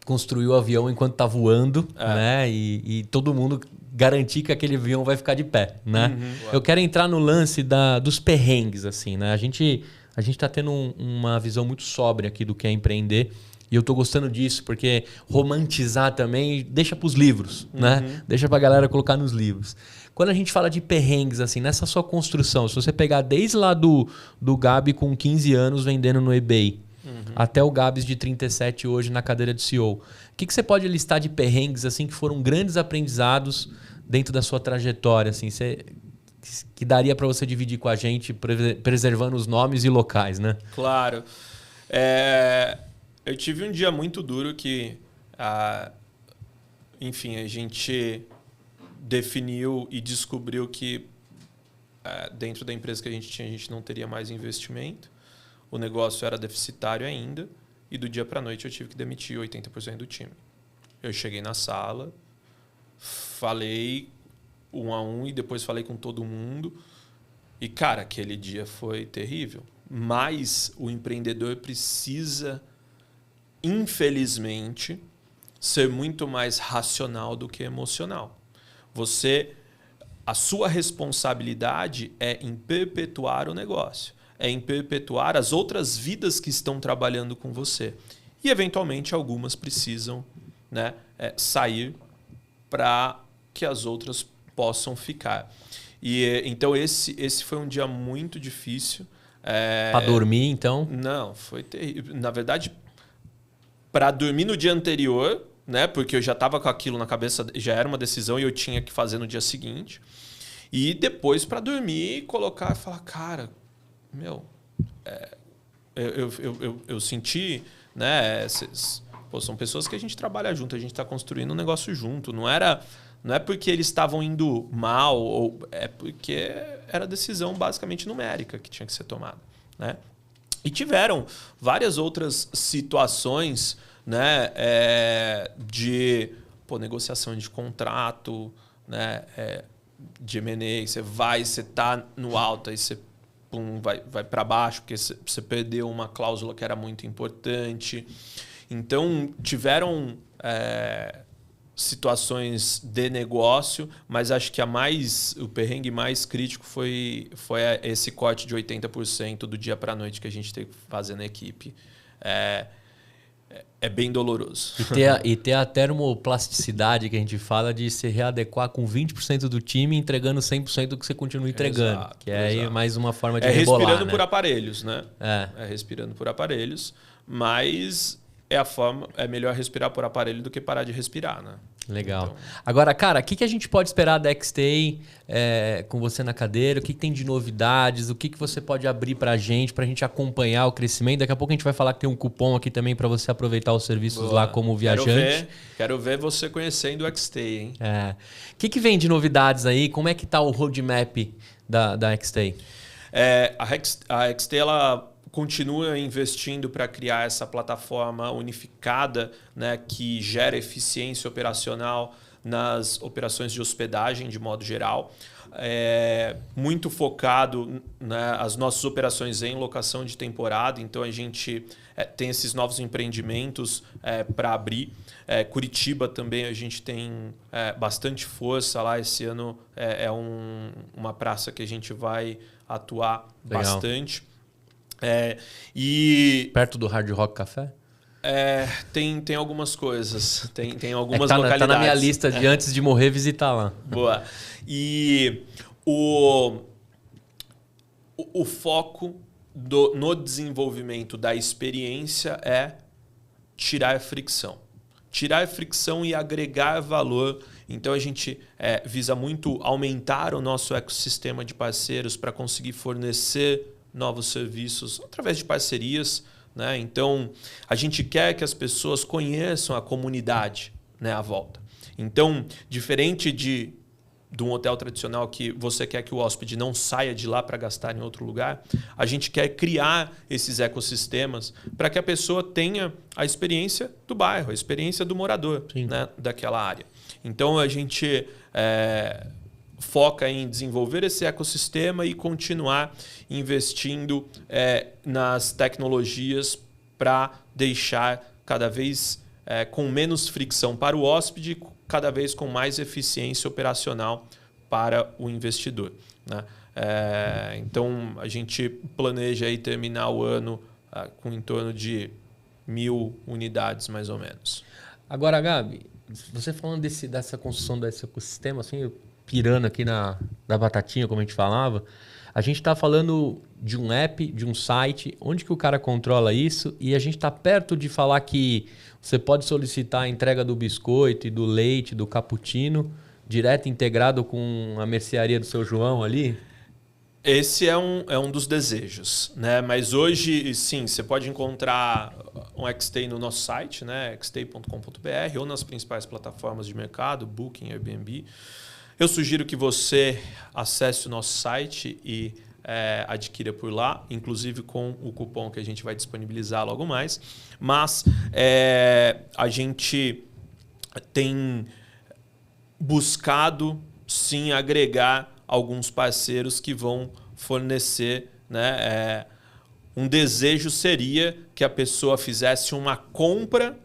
construir o avião enquanto está voando, né? E todo mundo garantir que aquele avião vai ficar de pé, né? Eu quero entrar no lance dos perrengues, assim, né? A gente está tendo uma visão muito sóbria aqui do que é empreender. E eu estou gostando disso, porque romantizar também deixa para os livros, né? Deixa para a galera colocar nos livros. Quando a gente fala de perrengues, assim, nessa sua construção, se você pegar desde lá do Gabi com 15 anos vendendo no eBay, até o Gabs de 37 hoje na cadeira de CEO, o que você pode listar de perrengues assim, que foram grandes aprendizados dentro da sua trajetória? Assim, que daria para você dividir com a gente, preservando os nomes e locais, né? Claro. Eu tive um dia muito duro que, enfim, a gente definiu e descobriu que dentro da empresa que a gente não teria mais investimento. O negócio era deficitário ainda e do dia para a noite eu tive que demitir 80% do time. Eu cheguei na sala, falei 1 a 1 e depois falei com todo mundo. E, cara, aquele dia foi terrível. Mas o empreendedor precisa, infelizmente, ser muito mais racional do que emocional. A sua responsabilidade é em perpetuar o negócio, é em perpetuar as outras vidas que estão trabalhando com você. E, eventualmente, algumas precisam, né, sair para que as outras possam ficar. E então esse foi um dia muito difícil. Para dormir, então? Não, foi terrível. Na verdade, para dormir no dia anterior, né, porque eu já estava com aquilo na cabeça, já era uma decisão e eu tinha que fazer no dia seguinte. E depois para dormir, colocar e falar, cara, eu senti, né, são pessoas que a gente trabalha junto, a gente está construindo um negócio junto. Não é porque eles estavam indo mal, é porque era decisão basicamente numérica que tinha que ser tomada, né? E tiveram várias outras situações, né, de negociação de contrato, né, de M&A. Você está no alto, aí você vai para baixo, porque você perdeu uma cláusula que era muito importante. Então, tiveram situações de negócio, mas acho que o perrengue mais crítico foi esse corte de 80% do dia para a noite que a gente teve que fazer na equipe. É bem doloroso. E ter a termoplasticidade que a gente fala de se readequar com 20% do time, entregando 100% do que você continua entregando. Exato, que é aí mais uma forma de rebolar, respirando, né? por aparelhos, né? Respirando por aparelhos, mas é melhor respirar por aparelho do que parar de respirar, né? Legal. Então, Agora, cara, o que a gente pode esperar da XTAY com você na cadeira? O que tem de novidades? O que você pode abrir pra gente acompanhar o crescimento? Daqui a pouco a gente vai falar que tem um cupom aqui também para você aproveitar os serviços lá como viajante. Quero ver você conhecendo o XTAY, hein? O que vem de novidades aí? Como é que tá o roadmap da XTAY? A XTAY, ela continua investindo para criar essa plataforma unificada, né, que gera eficiência operacional nas operações de hospedagem de modo geral. Muito focado, né, as nossas operações em locação de temporada, então a gente tem esses novos empreendimentos para abrir. Curitiba também a gente tem bastante força lá. Esse ano uma praça que a gente vai atuar bastante. Perto do Hard Rock Café? Tem algumas coisas. Tem algumas localidades. Tá na minha lista de antes de morrer visitar lá. Boa. E o foco no desenvolvimento da experiência é tirar a fricção. Tirar a fricção e agregar valor. Então a gente visa muito aumentar o nosso ecossistema de parceiros para conseguir fornecer novos serviços através de parcerias, né? Então a gente quer que as pessoas conheçam a comunidade, né, à volta. Então, diferente de um hotel tradicional que você quer que o hóspede não saia de lá para gastar em outro lugar, a gente quer criar esses ecossistemas para que a pessoa tenha a experiência do bairro, a experiência do morador, né, daquela área. Então a gente foca em desenvolver esse ecossistema e continuar investindo nas tecnologias para deixar cada vez com menos fricção para o hóspede, cada vez com mais eficiência operacional para o investidor, né? Então a gente planeja aí terminar o ano com em torno de 1.000 unidades mais ou menos. Agora, Gabi, você falando dessa construção desse ecossistema, assim, pirando aqui na batatinha, como a gente falava, a gente está falando de um app, de um site, onde que o cara controla isso, e a gente está perto de falar que você pode solicitar a entrega do biscoito e do leite, do cappuccino, direto integrado com a mercearia do seu João ali? Esse é um dos desejos, né? Mas hoje, sim, você pode encontrar um XTAY no nosso site, né? xtay.com.br, ou nas principais plataformas de mercado, Booking, Airbnb. Eu sugiro que você acesse o nosso site e adquira por lá, inclusive com o cupom que a gente vai disponibilizar logo mais. Mas a gente tem buscado, sim, agregar alguns parceiros que vão fornecer, né? Um desejo seria que a pessoa fizesse uma compra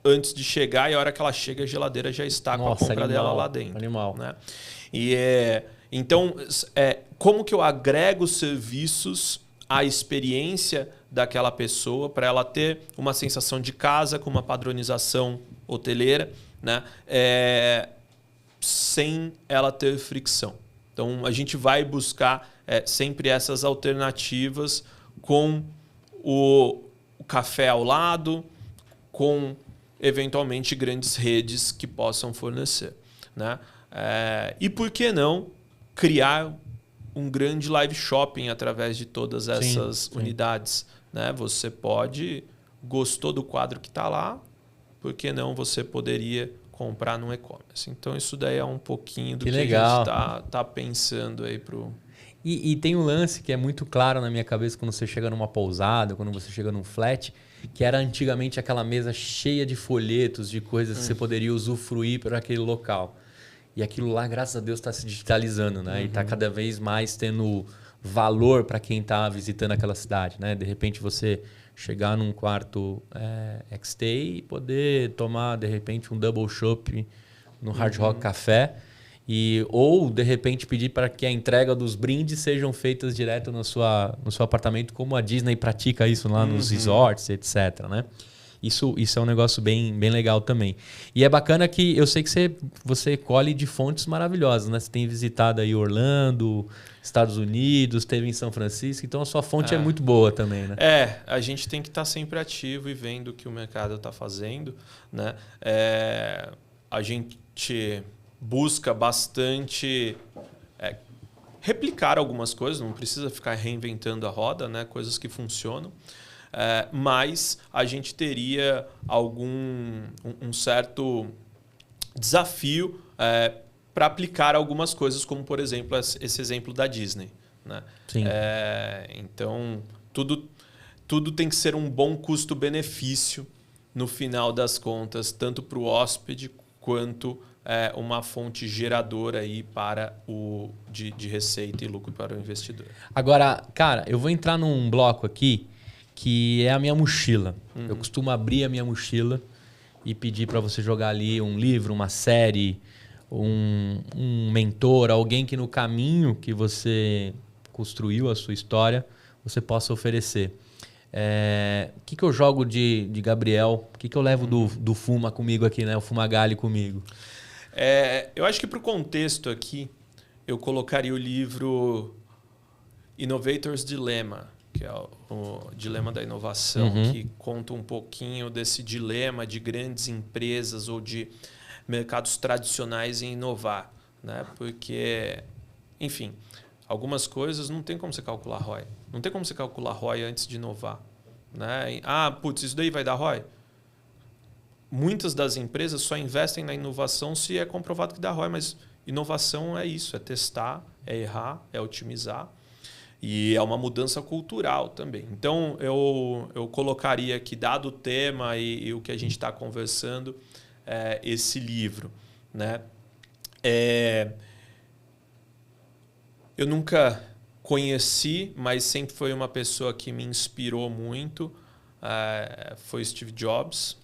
antes de chegar, e a hora que ela chega, a geladeira já está com a compra dela lá dentro. Animal. Né? Então, como que eu agrego serviços à experiência daquela pessoa para ela ter uma sensação de casa com uma padronização hoteleira, né? Sem ela ter fricção. Então, a gente vai buscar sempre essas alternativas com o café ao lado, com eventualmente grandes redes que possam fornecer, né? E por que não criar um grande live shopping através de todas essas unidades, né? Você gostou do quadro que está lá, por que não você poderia comprar no e-commerce? Então isso daí é um pouquinho do que a gente está pensando aí pro... E tem um lance que é muito claro na minha cabeça quando você chega numa pousada, quando você chega num flat, que era antigamente aquela mesa cheia de folhetos, de coisas que você poderia usufruir por aquele local. E aquilo lá, graças a Deus, está se digitalizando, né? E está cada vez mais tendo valor para quem está visitando aquela cidade, né? De repente você chegar num quarto XTAY e poder tomar, de repente, um double chopp no Hard Rock Café. Ou, de repente, pedir para que a entrega dos brindes sejam feitas direto no seu apartamento, como a Disney pratica isso lá nos resorts, etc. Né? Isso é um negócio bem legal também. E é bacana que eu sei que você colhe de fontes maravilhosas, né? Você tem visitado aí Orlando, Estados Unidos, esteve em São Francisco, então a sua fonte é muito boa também, né? A gente tem que estar sempre ativo e vendo o que o mercado está fazendo, né? A gente busca bastante replicar algumas coisas, não precisa ficar reinventando a roda, né? Coisas que funcionam. Mas a gente teria um certo desafio para aplicar algumas coisas, como, por exemplo, esse exemplo da Disney. Né? Sim. Então, tudo tem que ser um bom custo-benefício no final das contas, tanto para o hóspede quanto uma fonte geradora aí de receita e lucro para o investidor. Agora, cara, eu vou entrar num bloco aqui que é a minha mochila. Eu costumo abrir a minha mochila e pedir para você jogar ali um livro, uma série, um mentor, alguém que no caminho que você construiu a sua história, você possa oferecer. O que eu jogo de Gabriel? O que eu levo do Fuma comigo aqui, né? O Fumagalli comigo? Eu acho que para o contexto aqui, eu colocaria o livro Innovator's Dilemma, que é o dilema da inovação, que conta um pouquinho desse dilema de grandes empresas ou de mercados tradicionais em inovar. Né? Porque, enfim, algumas coisas não tem como você calcular ROI. Não tem como você calcular ROI antes de inovar. Né? Isso daí vai dar ROI? Muitas das empresas só investem na inovação se é comprovado que dá ROI, mas inovação é isso, é testar, é errar, é otimizar. E é uma mudança cultural também. Então, eu colocaria aqui, dado o tema e o que a gente está conversando, esse livro. Né? Eu nunca conheci, mas sempre foi uma pessoa que me inspirou muito. Foi Steve Jobs,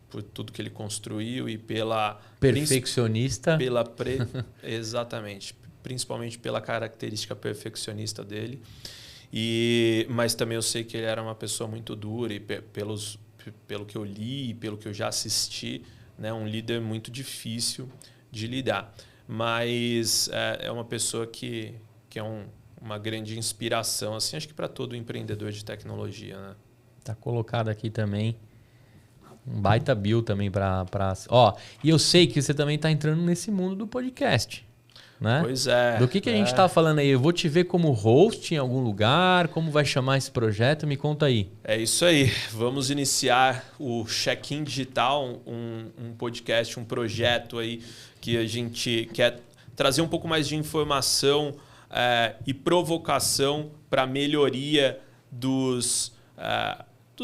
por tudo que ele construiu e pela... Perfeccionista. Exatamente. Principalmente pela característica perfeccionista dele. Mas também eu sei que ele era uma pessoa muito dura e pelo que eu li e pelo que eu já assisti, né, um líder muito difícil de lidar. Mas é uma pessoa que é uma grande inspiração, assim, acho que para todo empreendedor de tecnologia. Né? Tá colocado aqui também. Um baita bill também para... E eu sei que você também está entrando nesse mundo do podcast. Né? Pois é. Do que a gente está falando aí? Eu vou te ver como host em algum lugar? Como vai chamar esse projeto? Me conta aí. É isso aí. Vamos iniciar o Check-in Digital, um podcast, um projeto aí que a gente quer trazer um pouco mais de informação e provocação para a melhoria dos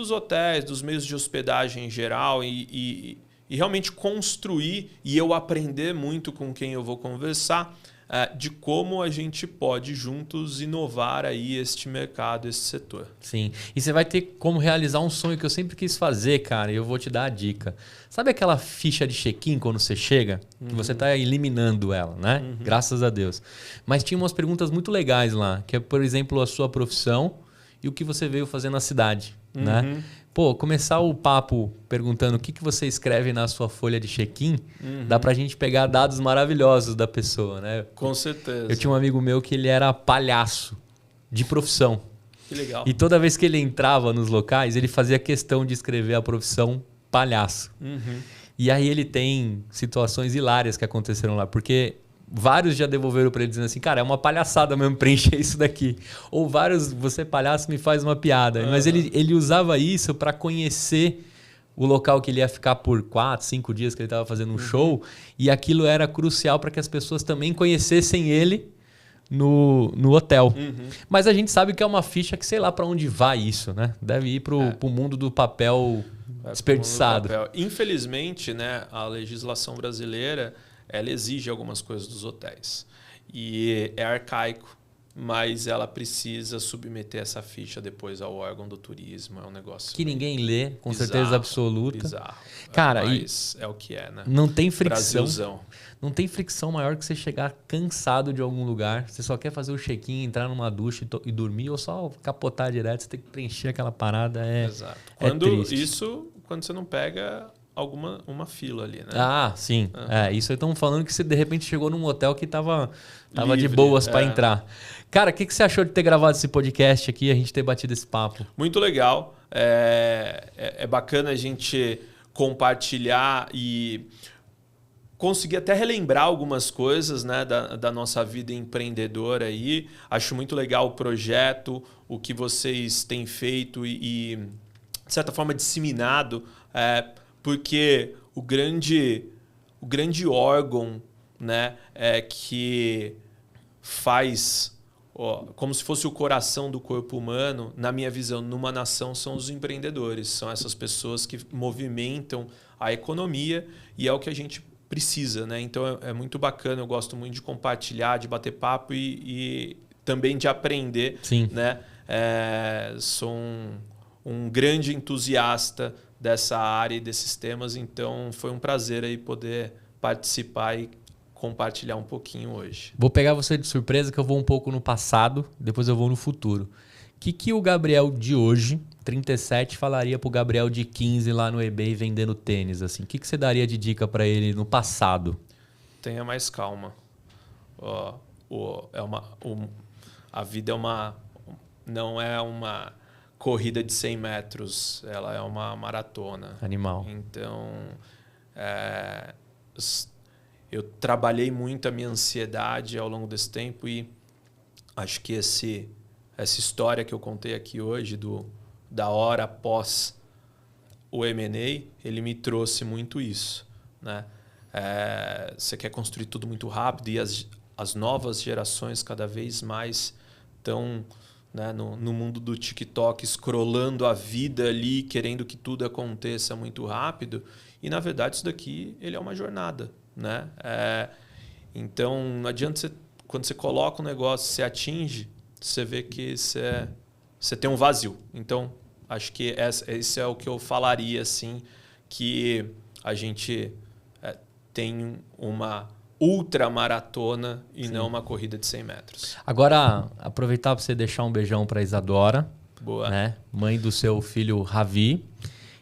hotéis, dos meios de hospedagem em geral e realmente construir e eu aprender muito com quem eu vou conversar de como a gente pode juntos inovar aí este mercado, este setor. Sim. E você vai ter como realizar um sonho que eu sempre quis fazer, cara, e eu vou te dar a dica. Sabe aquela ficha de check-in quando você chega? Que você está eliminando ela, né? Graças a Deus. Mas tinha umas perguntas muito legais lá, que é, por exemplo, a sua profissão e o que você veio fazer na cidade, né? Pô, começar o papo perguntando o que você escreve na sua folha de check-in, dá pra gente pegar dados maravilhosos da pessoa, né? Com certeza. Eu tinha um amigo meu que ele era palhaço de profissão. Que legal. E toda vez que ele entrava nos locais, ele fazia questão de escrever a profissão palhaço. E aí ele tem situações hilárias que aconteceram lá, porque... Vários já devolveram para ele dizendo assim, cara, é uma palhaçada mesmo preencher isso daqui. Ou vários, você palhaço me faz uma piada. Mas ele usava isso para conhecer o local que ele ia ficar por 4, 5 dias que ele estava fazendo um show. E aquilo era crucial para que as pessoas também conhecessem ele no hotel. Mas a gente sabe que é uma ficha que sei lá para onde vai isso, né? Deve ir para o mundo do papel desperdiçado. Infelizmente, né, a legislação brasileira... ela exige algumas coisas dos hotéis. E é arcaico, mas ela precisa submeter essa ficha depois ao órgão do turismo. É um negócio... que ninguém lê, com certeza absoluta. Bizarro. Cara, mas é o que é, né? Não tem fricção. Brasilzão. Não tem fricção maior que você chegar cansado de algum lugar. Você só quer fazer o check-in, entrar numa ducha e dormir, ou só capotar direto. Você tem que preencher aquela parada. Exato. quando você não pega uma fila ali, né? Ah, sim. Isso estão falando que você de repente chegou num hotel que tava Livre, de boas para entrar. Cara, o que você achou de ter gravado esse podcast aqui e a gente ter batido esse papo? Muito legal. É bacana a gente compartilhar e conseguir até relembrar algumas coisas, né, da nossa vida empreendedora aí. Acho muito legal o projeto, o que vocês têm feito e de certa forma, disseminado, porque o grande órgão, né, que faz como se fosse o coração do corpo humano, na minha visão, numa nação, são os empreendedores. São essas pessoas que movimentam a economia e é o que a gente precisa, né? Então é muito bacana, eu gosto muito de compartilhar, de bater papo e também de aprender. Sim. Né? Sou um grande entusiasta dessa área e desses temas, então foi um prazer aí poder participar e compartilhar um pouquinho hoje. Vou pegar você de surpresa que eu vou um pouco no passado, depois eu vou no futuro. O que o Gabriel de hoje, 37, falaria pro Gabriel de 15 lá no eBay vendendo tênis? Assim? O que você daria de dica para ele no passado? Tenha mais calma. A vida não é uma corrida de 100 metros, ela é uma maratona. Animal. Então, eu trabalhei muito a minha ansiedade ao longo desse tempo e acho que essa história que eu contei aqui hoje, da hora após o M&A, ele me trouxe muito isso. Né? Você quer construir tudo muito rápido e as novas gerações cada vez mais estão... Né, no mundo do TikTok, scrollando a vida ali, querendo que tudo aconteça muito rápido. E, na verdade, isso daqui ele é uma jornada. Né? Então, não adianta quando você coloca um negócio, você atinge, você vê que você tem um vazio. Então, acho que esse é o que eu falaria, assim, que a gente tem uma ultramaratona e Sim. não uma corrida de 100 metros. Agora, aproveitar para você deixar um beijão para Isadora, Boa. Né? Mãe do seu filho Ravi,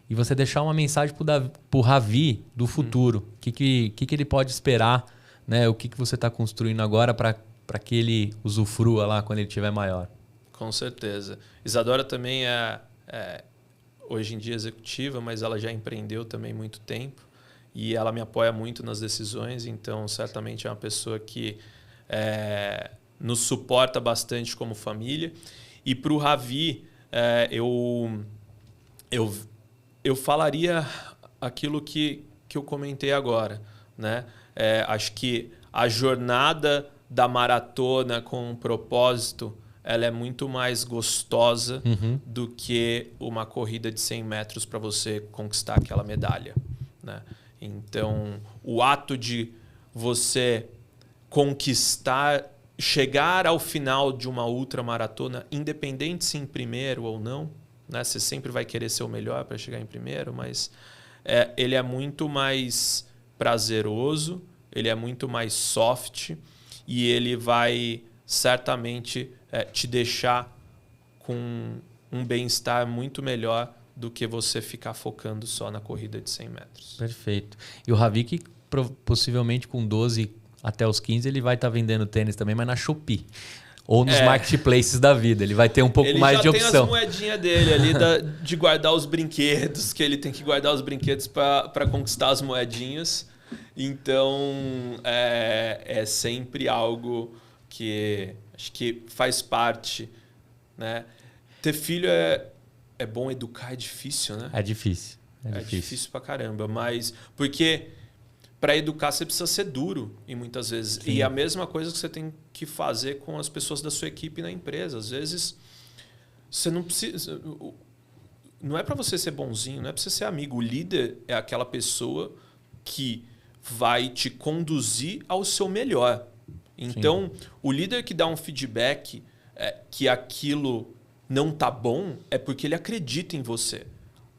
e você deixar uma mensagem para o Ravi do futuro. O que ele pode esperar, né? O que você está construindo agora para que ele usufrua lá quando ele estiver maior? Com certeza. Isadora também é hoje em dia executiva, mas ela já empreendeu também muito tempo. E ela me apoia muito nas decisões, então certamente é uma pessoa que nos suporta bastante como família. E para o Ravi, eu falaria aquilo que eu comentei agora. Né? Acho que a jornada da maratona com um propósito ela é muito mais gostosa do que uma corrida de 100 metros para você conquistar aquela medalha. Né? Então, o ato de você conquistar, chegar ao final de uma ultramaratona, independente se em primeiro ou não, né? Você sempre vai querer ser o melhor para chegar em primeiro, mas ele é muito mais prazeroso, ele é muito mais soft e ele vai certamente te deixar com um bem-estar muito melhor do que você ficar focando só na corrida de 100 metros. Perfeito. E o Ravi, que possivelmente com 12 até os 15, ele vai estar vendendo tênis também, mas na Shopee. Ou nos marketplaces da vida. Ele vai ter um pouco mais de opção. Ele já tem as moedinhas dele ali de guardar os brinquedos, que ele tem que guardar os brinquedos para conquistar as moedinhas. Então, é sempre algo que acho que faz parte. Né? Ter filho é bom, educar é difícil, né? É difícil. É difícil pra caramba, mas... Porque para educar você precisa ser duro, e muitas vezes. Sim. E a mesma coisa que você tem que fazer com as pessoas da sua equipe na empresa. Às vezes, você não precisa... Não é para você ser bonzinho, não é para você ser amigo. O líder é aquela pessoa que vai te conduzir ao seu melhor. Então, Sim. o líder que dá um feedback que aquilo... não tá bom, é porque ele acredita em você.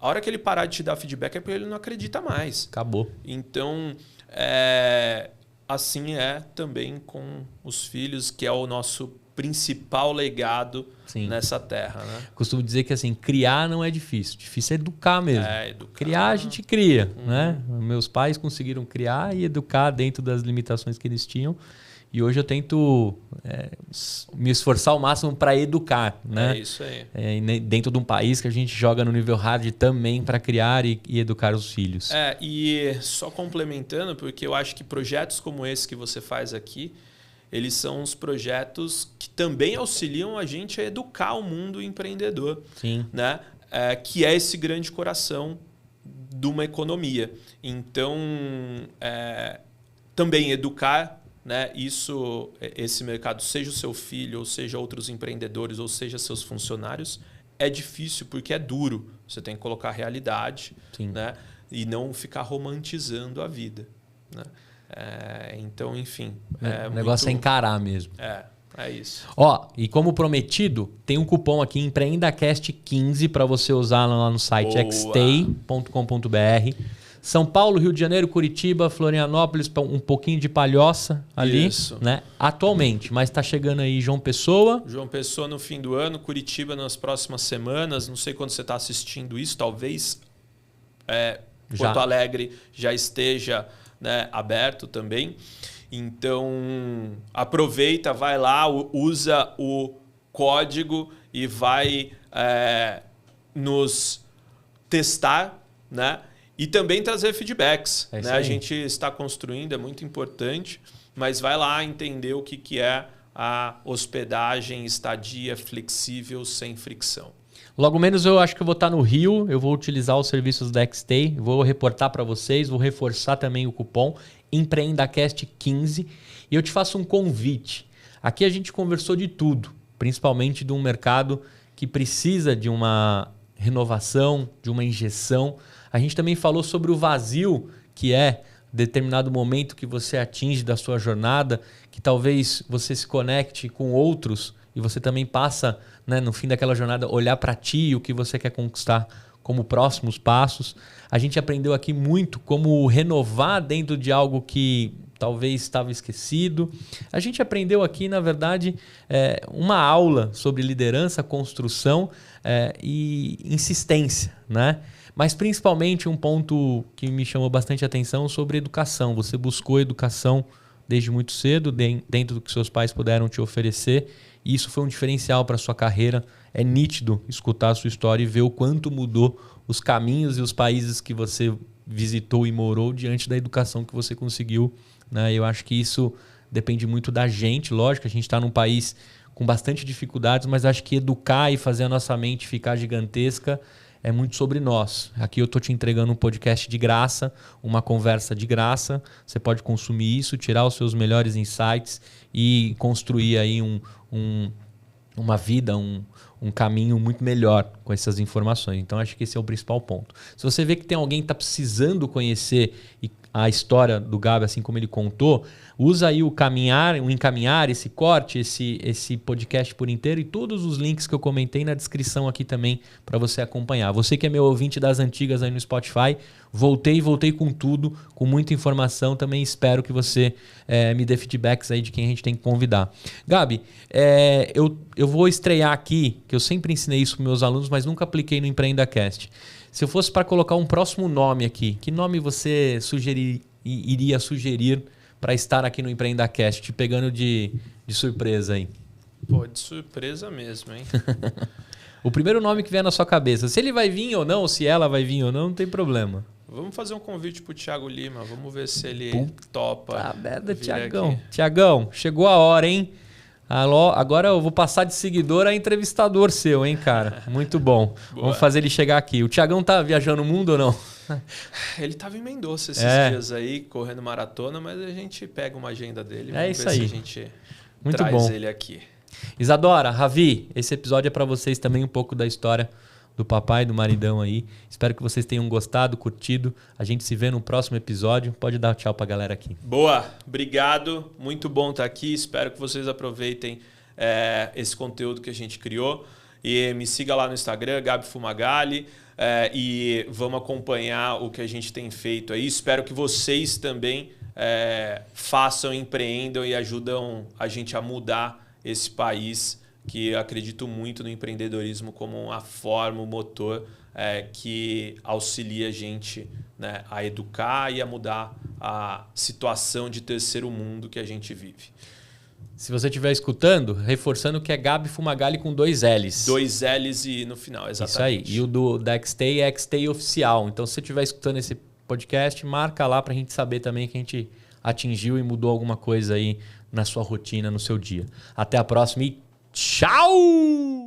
A hora que ele parar de te dar feedback é porque ele não acredita mais. Acabou. Então, assim é também com os filhos, que é o nosso principal legado Sim. nessa terra, né? Costumo dizer que assim, criar não é difícil. Difícil é educar mesmo. Educar. Criar a gente cria, né? Meus pais conseguiram criar e educar dentro das limitações que eles tinham. E hoje eu tento me esforçar ao máximo para educar, né? É isso aí. Dentro de um país que a gente joga no nível hard também para criar e educar os filhos. E só complementando, porque eu acho que projetos como esse que você faz aqui, eles são os projetos que também auxiliam a gente a educar o mundo empreendedor. Sim. Né? Que é esse grande coração de uma economia. Então, também educar, né, esse mercado, seja o seu filho, ou seja outros empreendedores, ou seja seus funcionários, é difícil porque é duro. Você tem que colocar a realidade, né, e não ficar romantizando a vida. Né? Então, enfim. O negócio é encarar mesmo. É isso. E como prometido, tem um cupom aqui, EmpreendaCast15, para você usar lá no site xtay.com.br. São Paulo, Rio de Janeiro, Curitiba, Florianópolis, um pouquinho de Palhoça ali. Isso. Né? Atualmente, mas está chegando aí João Pessoa. João Pessoa no fim do ano, Curitiba nas próximas semanas. Não sei quando você está assistindo isso, talvez Porto Alegre já esteja, né, aberto também. Então, aproveita, vai lá, usa o código e vai nos testar, né? E também trazer feedbacks. Né? A gente está construindo, é muito importante, mas vai lá entender o que é a hospedagem, estadia flexível, sem fricção. Logo menos eu acho que eu vou estar no Rio, eu vou utilizar os serviços da Xtay, vou reportar para vocês, vou reforçar também o cupom EmpreendaCast15 e eu te faço um convite. Aqui a gente conversou de tudo, principalmente de um mercado que precisa de uma renovação, de uma injeção. A gente também falou sobre o vazio que é determinado momento que você atinge da sua jornada, que talvez você se conecte com outros e você também passa, né, no fim daquela jornada, olhar para ti e o que você quer conquistar como próximos passos. A gente aprendeu aqui muito como renovar dentro de algo que talvez estava esquecido. A gente aprendeu aqui, na verdade, uma aula sobre liderança, construção e insistência, né? Mas principalmente um ponto que me chamou bastante atenção sobre educação. Você buscou educação desde muito cedo, dentro do que seus pais puderam te oferecer. E isso foi um diferencial para a sua carreira. É nítido escutar a sua história e ver o quanto mudou os caminhos e os países que você visitou e morou diante da educação que você conseguiu. Né? Eu acho que isso depende muito da gente. Lógico, a gente está num país com bastante dificuldades, mas acho que educar e fazer a nossa mente ficar gigantesca é muito sobre nós. Aqui eu estou te entregando um podcast de graça, uma conversa de graça. Você pode consumir isso, tirar os seus melhores insights e construir aí uma vida, um caminho muito melhor com essas informações. Então, acho que esse é o principal ponto. Se você vê que tem alguém que está precisando conhecer a história do Gabi, assim como ele contou, usa aí o encaminhar, esse corte, esse podcast por inteiro e todos os links que eu comentei na descrição aqui também para você acompanhar. Você que é meu ouvinte das antigas aí no Spotify, voltei com tudo, com muita informação. Também espero que você me dê feedbacks aí de quem a gente tem que convidar. Gabi, eu vou estrear aqui, que eu sempre ensinei isso para meus alunos, mas nunca apliquei no EmpreendaCast. Se eu fosse para colocar um próximo nome aqui, que nome você iria sugerir para estar aqui no EmpreendaCast, te pegando de surpresa aí? Pô, de surpresa mesmo, hein? O primeiro nome que vier na sua cabeça. Se ele vai vir ou não, se ela vai vir ou não tem problema. Vamos fazer um convite pro Thiago Lima. Vamos ver se ele topa. Tá merda, Thiagão. Thiagão, chegou a hora, hein? Alô, agora eu vou passar de seguidor a entrevistador seu, hein, cara? Muito bom. Boa. Vamos fazer ele chegar aqui. O Thiagão tá viajando o mundo ou não? Ele tava em Mendoza esses dias aí, correndo maratona, mas a gente pega uma agenda dele. Vamos isso ver aí. se a gente Muito traz bom. ele aqui. Isadora, Ravi, esse episódio é para vocês também um pouco da história do papai, do maridão aí. Espero que vocês tenham gostado, curtido. A gente se vê no próximo episódio. Pode dar tchau pra galera aqui. Boa, obrigado. Muito bom estar aqui. Espero que vocês aproveitem esse conteúdo que a gente criou. E me siga lá no Instagram, Gabi Fumagalli. E vamos acompanhar o que a gente tem feito aí. Espero que vocês também façam, empreendam e ajudam a gente a mudar esse país, que eu acredito muito no empreendedorismo como a forma, o motor que auxilia a gente, né, a educar e a mudar a situação de terceiro mundo que a gente vive. Se você estiver escutando, reforçando que é Gabi Fumagalli com 2 L's. 2 L's e no final, exatamente. Isso aí. E o da Xtay é Xtay Oficial. Então, se você estiver escutando esse podcast, marca lá pra gente saber também que a gente atingiu e mudou alguma coisa aí na sua rotina, no seu dia. Até a próxima e tchau!